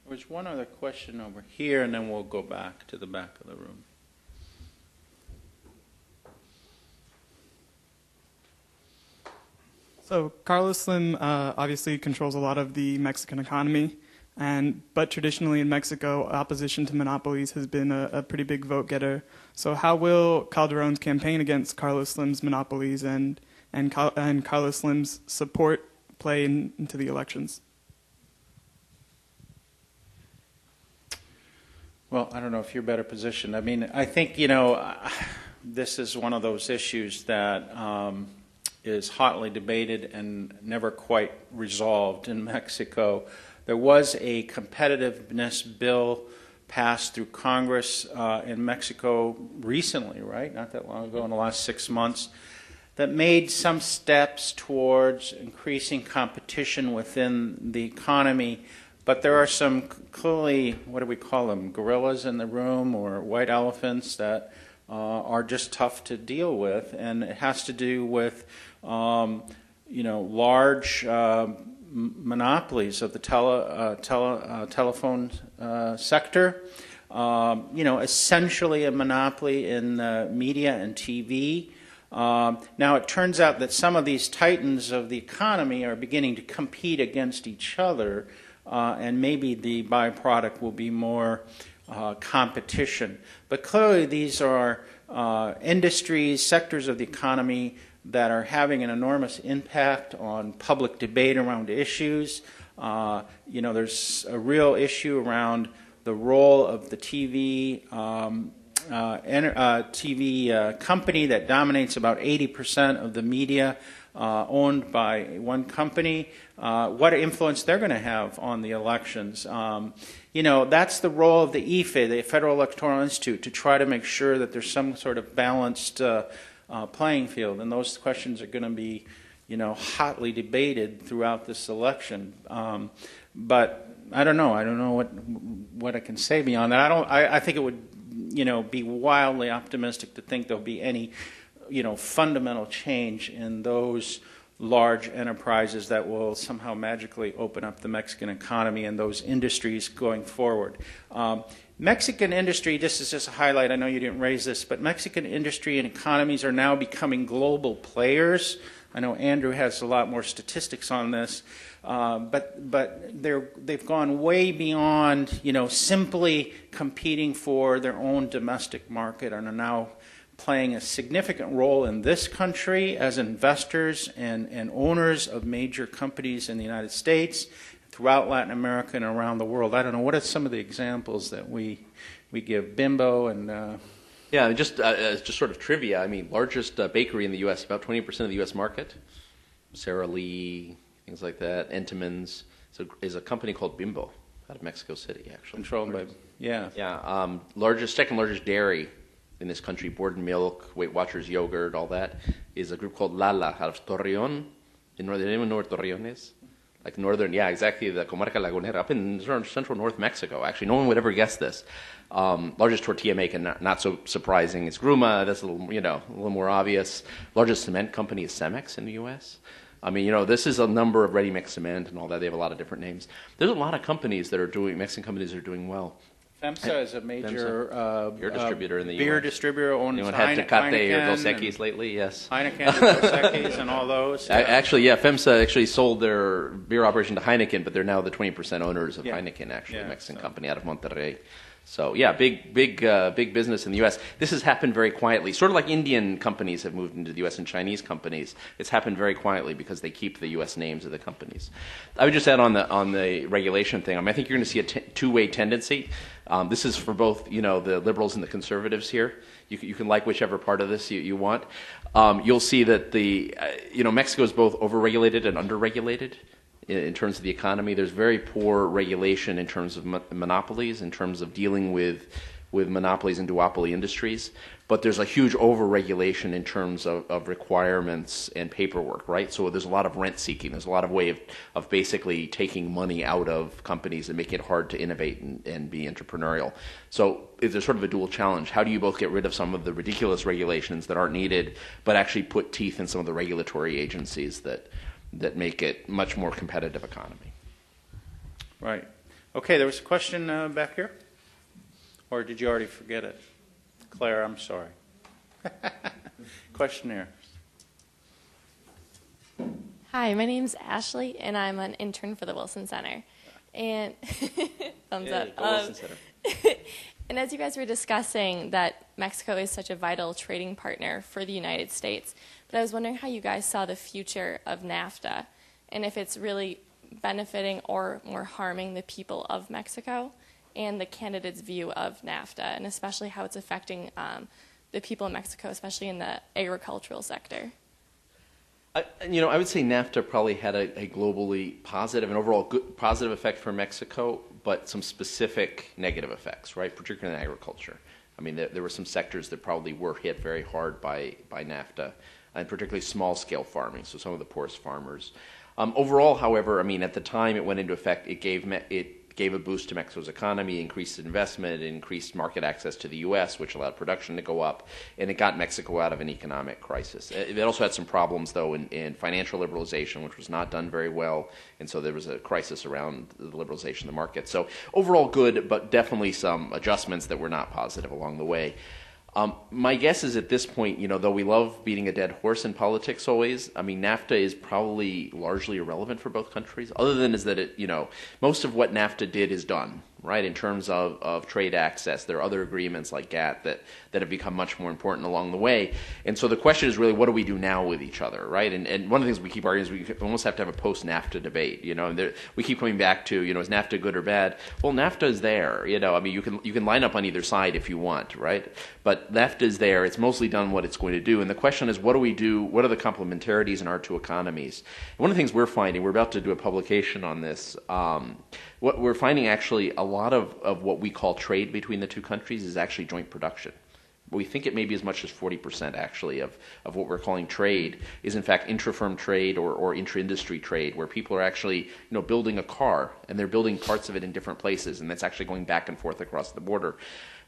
There's one other question over here, and then we'll go back to the back of the room. So Carlos Slim obviously controls a lot of the Mexican economy, but traditionally in Mexico, opposition to monopolies has been a pretty big vote getter. So how will Calderon's campaign against Carlos Slim's monopolies and Carlos Slim's support play into the elections? Well, I don't know if you're better positioned. I mean, I think, you know, this is one of those issues that is hotly debated and never quite resolved in Mexico. There was a competitiveness bill passed through Congress in Mexico recently, right? Not that long ago, in the last 6 months, that made some steps towards increasing competition within the economy. But there are some clearly, what do we call them, gorillas in the room or white elephants that are just tough to deal with. And it has to do with, you know, large monopolies of the telephone sector. You know, essentially a monopoly in media and TV. Now, it turns out that some of these titans of the economy are beginning to compete against each other. And maybe the byproduct will be more competition. But clearly these are industries, sectors of the economy that are having an enormous impact on public debate around issues. You know, there's a real issue around the role of the TV company that dominates about 80% of the media owned by one company, what influence they're going to have on the elections. You know, that's the role of the IFE, the Federal Electoral Institute, to try to make sure that there's some sort of balanced playing field. And those questions are going to be, you know, hotly debated throughout this election. But I don't know what I can say beyond that. I think it would, you know, be wildly optimistic to think there'll be any, you know, fundamental change in those large enterprises that will somehow magically open up the Mexican economy and those industries going forward. Mexican industry, this is just a highlight, I know you didn't raise this, but Mexican industry and economies are now becoming global players. I know Andrew has a lot more statistics on this, but they've gone way beyond, you know, simply competing for their own domestic market and are now playing a significant role in this country as investors and owners of major companies in the United States, throughout Latin America and around the world. I don't know, what are some of the examples that we give? Bimbo and... Yeah, just sort of trivia. I mean, largest bakery in the U.S., about 20% of the U.S. market. Selee, things like that. Entenmann's is a company called Bimbo out of Mexico City, actually. Controlled by, yeah. Yeah, second largest dairy in this country, Borden Milk, Weight Watchers Yogurt, all that, is a group called Lala out of Torreon. In northern, anyone know where Torreon is? Like northern, yeah, exactly, the Comarca Lagunera, up in central North Mexico. Actually, no one would ever guess this. Largest tortilla maker, not so surprising, is Gruma. That's a little more obvious. Largest cement company is Cemex in the U.S. I mean, this is a number of ready-mix cement and all that. They have a lot of different names. There's a lot of companies that are Mexican companies that are doing well. FEMSA is a major beer distributor in the beer U.S. distributor. Owns Anyone had Tecate or Dos Heineken Equis lately? Yes. Heineken and Dos Equis and all those. Actually, yeah, FEMSA actually sold their beer operation to Heineken, but they're now the 20% owners of Heineken, actually, a Mexican company out of Monterrey. So, yeah, big business in the U.S. This has happened very quietly, sort of like Indian companies have moved into the U.S. and Chinese companies. It's happened very quietly because they keep the U.S. names of the companies. I would just add on the regulation thing. I mean, I think you're going to see a two-way tendency. This is for both, the liberals and the conservatives here. You can like whichever part of this you want. You'll see that Mexico is both overregulated and underregulated. In terms of the economy, there's very poor regulation in terms of monopolies, in terms of dealing with monopolies and duopoly industries. But there's a huge overregulation in terms of requirements and paperwork, right? So there's a lot of rent seeking. There's a lot of way of basically taking money out of companies and making it hard to innovate and be entrepreneurial. So there's sort of a dual challenge. How do you both get rid of some of the ridiculous regulations that aren't needed, but actually put teeth in some of the regulatory agencies that make it much more competitive economy? Right. Okay, there was a question back here? Or did you already forget it? Claire, I'm sorry. Question here. Hi, my name's Ashley, and I'm an intern for the Wilson Center. And thumbs up. Wilson Center. And as you guys were discussing that Mexico is such a vital trading partner for the United States, but I was wondering how you guys saw the future of NAFTA and if it's really benefiting or more harming the people of Mexico and the candidates' view of NAFTA, and especially how it's affecting the people in Mexico, especially in the agricultural sector. I would say NAFTA probably had a globally positive and overall good, positive effect for Mexico, but some specific negative effects, right? Particularly in agriculture. I mean, there were some sectors that probably were hit very hard by NAFTA, and particularly small-scale farming, so some of the poorest farmers. Overall, however, I mean, at the time it went into effect, it gave a boost to Mexico's economy, increased investment, increased market access to the U.S., which allowed production to go up, and it got Mexico out of an economic crisis. It also had some problems, though, in financial liberalization, which was not done very well, and so there was a crisis around the liberalization of the market. So overall good, but definitely some adjustments that were not positive along the way. My guess is at this point, though we love beating a dead horse in politics always, I mean, NAFTA is probably largely irrelevant for both countries, other than is that most of what NAFTA did is done, right, in terms of trade access. There are other agreements like GATT that have become much more important along the way. And so the question is really, what do we do now with each other, right? And one of the things we keep arguing is we almost have to have a post-NAFTA debate, and we keep coming back to, is NAFTA good or bad? Well, NAFTA is there, I mean, you can line up on either side if you want, right? But NAFTA is there. It's mostly done what it's going to do. And the question is, what do we do? What are the complementarities in our two economies? And one of the things we're finding, we're about to do a publication on this, what we're finding actually a lot of what we call trade between the two countries is actually joint production. We think it may be as much as 40% actually of what we're calling trade is in fact intra-firm trade or intra-industry trade, where people are actually building a car and they're building parts of it in different places, and that's actually going back and forth across the border.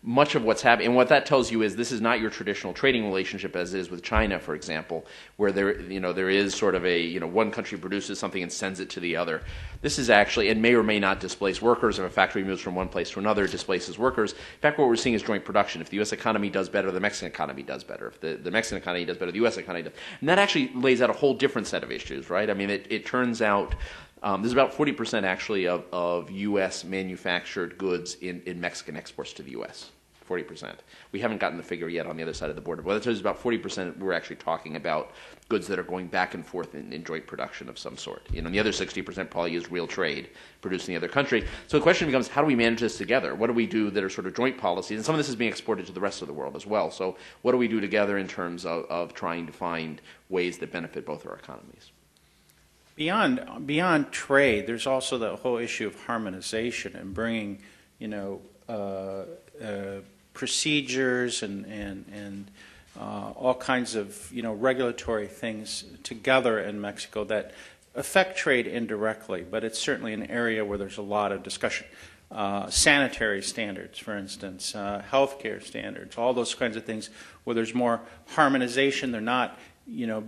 Much of what's happening, and what that tells you is this is not your traditional trading relationship as is with China, for example, where there is sort of a, one country produces something and sends it to the other. This is actually, and may or may not displace workers. If a factory moves from one place to another, it displaces workers. In fact, what we're seeing is joint production. If the U.S. economy does better, the Mexican economy does better. If the Mexican economy does better, the U.S. economy does. And that actually lays out a whole different set of issues, right? I mean, it turns out there's about 40% actually of U.S. manufactured goods in Mexican exports to the U.S. 40%. We haven't gotten the figure yet on the other side of the border. But that tells us about 40% we're actually talking about goods that are going back and forth in joint production of some sort. And the other 60% probably is real trade produced in the other country. So the question becomes, how do we manage this together? What do we do that are sort of joint policies? And some of this is being exported to the rest of the world as well. So what do we do together in terms of trying to find ways that benefit both our economies? Beyond trade, there's also the whole issue of harmonization and bringing, procedures and all kinds of regulatory things together in Mexico that affect trade indirectly, but it's certainly an area where there's a lot of discussion. Sanitary standards, for instance, healthcare standards, all those kinds of things where there's more harmonization. They're not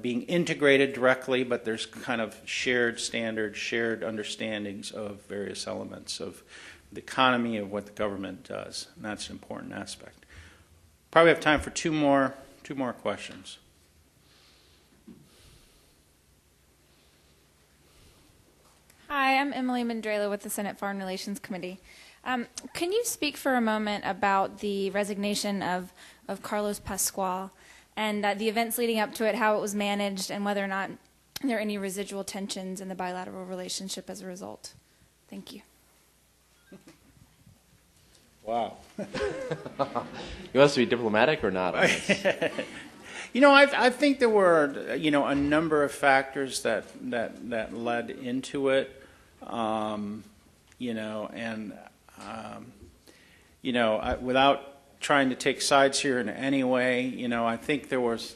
being integrated directly, but there's kind of shared standards, shared understandings of various elements of the economy, of what the government does. And that's an important aspect. Probably have time for two more questions. Hi, I'm Emily Mandrela with the Senate Foreign Relations Committee. Can you speak for a moment about the resignation of Carlos Pascual and the events leading up to it, how it was managed, and whether or not there are any residual tensions in the bilateral relationship as a result? Thank you. Wow. You want us to be diplomatic or not on this? I think there were, a number of factors that led into it, without trying to take sides here in any way, I think there was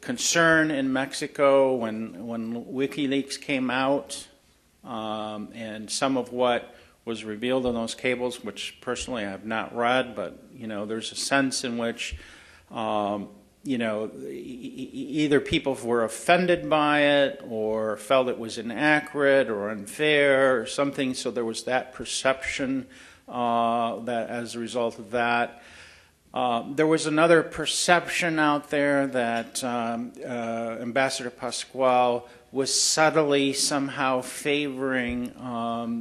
concern in Mexico when WikiLeaks came out, and some of what was revealed on those cables, which personally I have not read, but there's a sense in which either people were offended by it or felt it was inaccurate or unfair or something. So there was that perception that as a result of that. There was another perception out there that Ambassador Pascual was subtly somehow favoring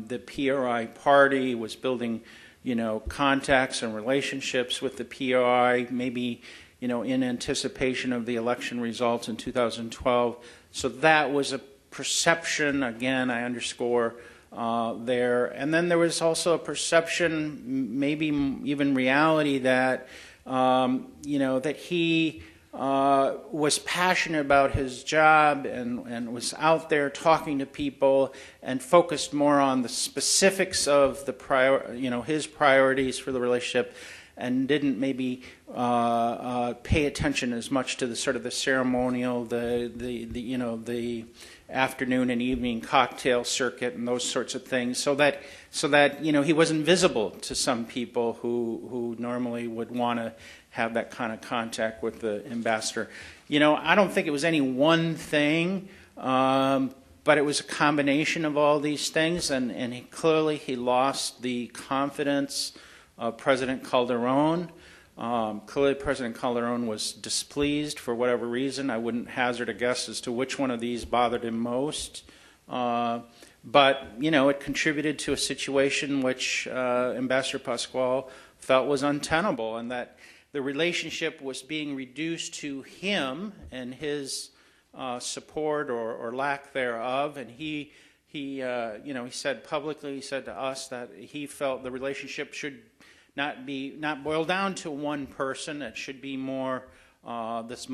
the PRI party, was building, contacts and relationships with the PRI, maybe, in anticipation of the election results in 2012. So that was a perception, again, I underscore there. And then there was also a perception, maybe even reality, that, that he was passionate about his job and was out there talking to people and focused more on the specifics of the his priorities for the relationship, and didn't maybe pay attention as much to the sort of the ceremonial, the afternoon and evening cocktail circuit and those sorts of things, so that he wasn't visible to some people who normally would want to have that kind of contact with the ambassador. I don't think it was any one thing, but it was a combination of all these things, and he lost the confidence of President Calderon. Clearly, President Calderon was displeased for whatever reason. I wouldn't hazard a guess as to which one of these bothered him most. But, it contributed to a situation which Ambassador Pascual felt was untenable, and that the relationship was being reduced to him and his support or lack thereof. And he said publicly, he said to us that he felt the relationship should not boil down to one person. It should be more this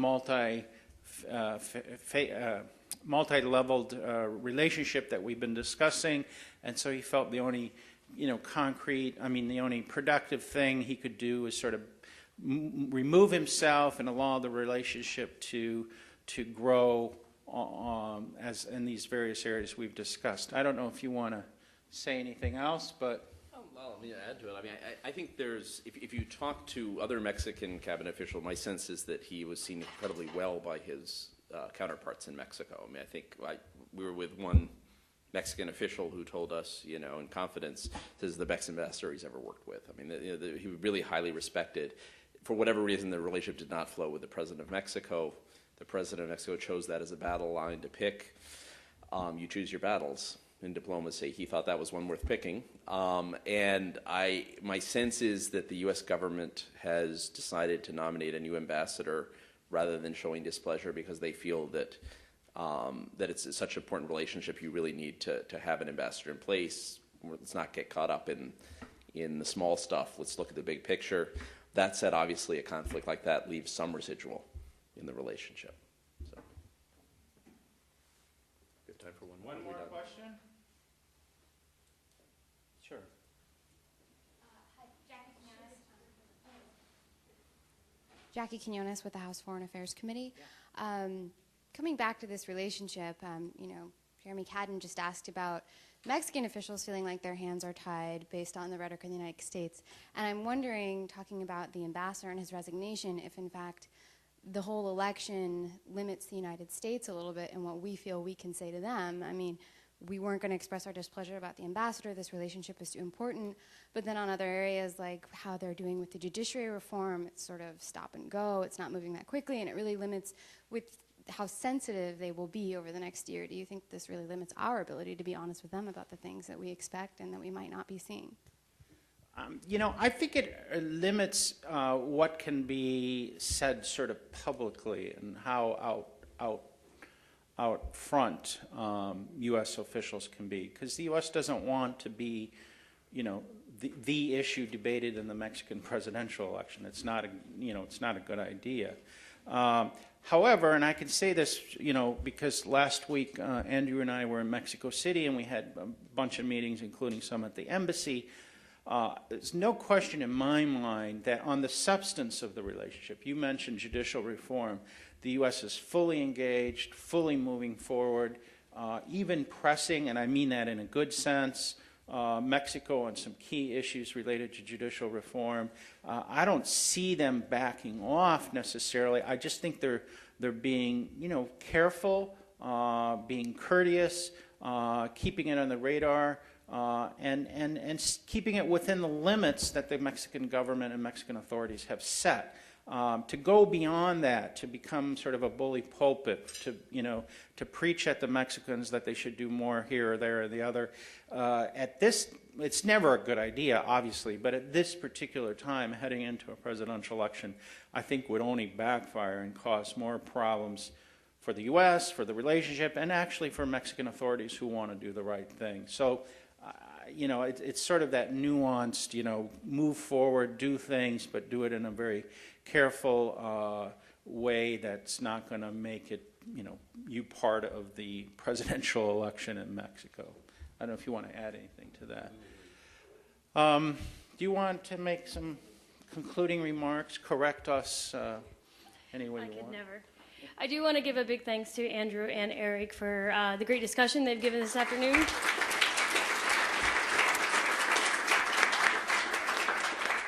multi-leveled relationship that we've been discussing. And so he felt the only, the only productive thing he could do was sort of remove himself and allow the relationship to grow as in these various areas we've discussed. I don't know if you want to say anything else, but. Well, let me add to it. I think there's, if you talk to other Mexican cabinet officials, my sense is that he was seen incredibly well by his counterparts in Mexico. I think we were with one Mexican official who told us, in confidence, this is the best ambassador he's ever worked with. He was really highly respected. For whatever reason, the relationship did not flow with the President of Mexico. The President of Mexico chose that as a battle line to pick. You choose your battles. in diplomacy. He thought that was one worth picking. My sense is that the U.S. government has decided to nominate a new ambassador rather than showing displeasure because they feel that that it's such an important relationship. You really need to have an ambassador in place. Let's not get caught up in the small stuff. Let's look at the big picture. That said, obviously, a conflict like that leaves some residual in the relationship. So, we have time for one more. One more question? Sure. Jackie Quinones with the House Foreign Affairs Committee. Coming back to this relationship, Jeremy Cadden just asked about Mexican officials feeling like their hands are tied based on the rhetoric in the United States. And I'm wondering, talking about the ambassador and his resignation, if in fact the whole election limits the United States a little bit in what we feel we can say to them. I mean, we weren't going to express our displeasure about the ambassador. This relationship is too important. But then on other areas, like how they're doing with the judiciary reform, it's sort of stop and go. It's not moving that quickly, and it really limits with how sensitive they will be over the next year. Do you think this really limits our ability to be honest with them about the things that we expect and that we might not be seeing? I think it limits what can be said sort of publicly and how out front U.S. officials can be, because the U.S. doesn't want to be, the issue debated in the Mexican presidential election. It's not a good idea. However, and I can say this, because last week Andrew and I were in Mexico City and we had a bunch of meetings, including some at the embassy. There's no question in my mind that on the substance of the relationship, you mentioned judicial reform, the U.S. is fully engaged, fully moving forward, even pressing, and I mean that in a good sense, Mexico on some key issues related to judicial reform. I don't see them backing off necessarily. I just think they're being, careful, being courteous, keeping it on the radar, and keeping it within the limits that the Mexican government and Mexican authorities have set. To go beyond that, to become sort of a bully pulpit, to preach at the Mexicans that they should do more here or there or the other. It's never a good idea, obviously, but at this particular time, heading into a presidential election, I think would only backfire and cause more problems for the U.S., for the relationship, and actually for Mexican authorities who want to do the right thing. So, it's sort of that nuanced, move forward, do things, but do it in a very careful way that's not going to make it, you part of the presidential election in Mexico. I don't know if you want to add anything to that. Do you want to make some concluding remarks, correct us any way you want? I could never. I do want to give a big thanks to Andrew and Eric for the great discussion they've given this afternoon.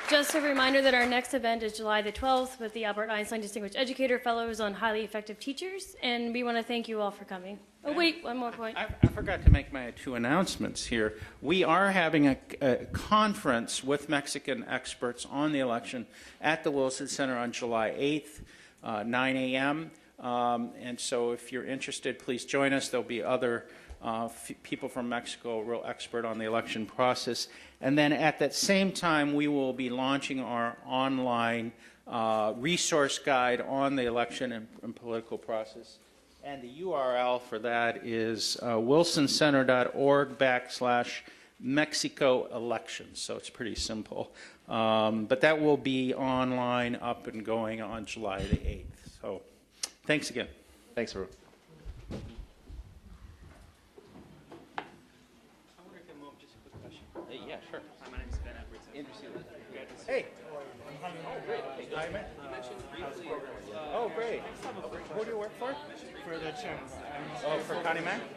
Just a reminder that our next event is July the 12th with the Albert Einstein Distinguished Educator Fellows on Highly Effective Teachers, and we want to thank you all for coming. Oh, wait, one more point. I forgot to make my two announcements here. We are having a conference with Mexican experts on the election at the Wilson Center on July 8th, 9 a.m., and so if you're interested, please join us. There'll be other people from Mexico, real expert on the election process. And then at that same time, we will be launching our online resource guide on the election and political process. And the URL for that is wilsoncenter.org/Mexico elections. So it's pretty simple. But that will be online, up and going on July the 8th. So thanks again. Thanks, everyone. Yeah, sure. Hi, my name is Ben Edwards. Hey. Oh, great. Hey, you mentioned briefly. Oh, great. Who do you work for? For the chance. Oh, for Connie Mack?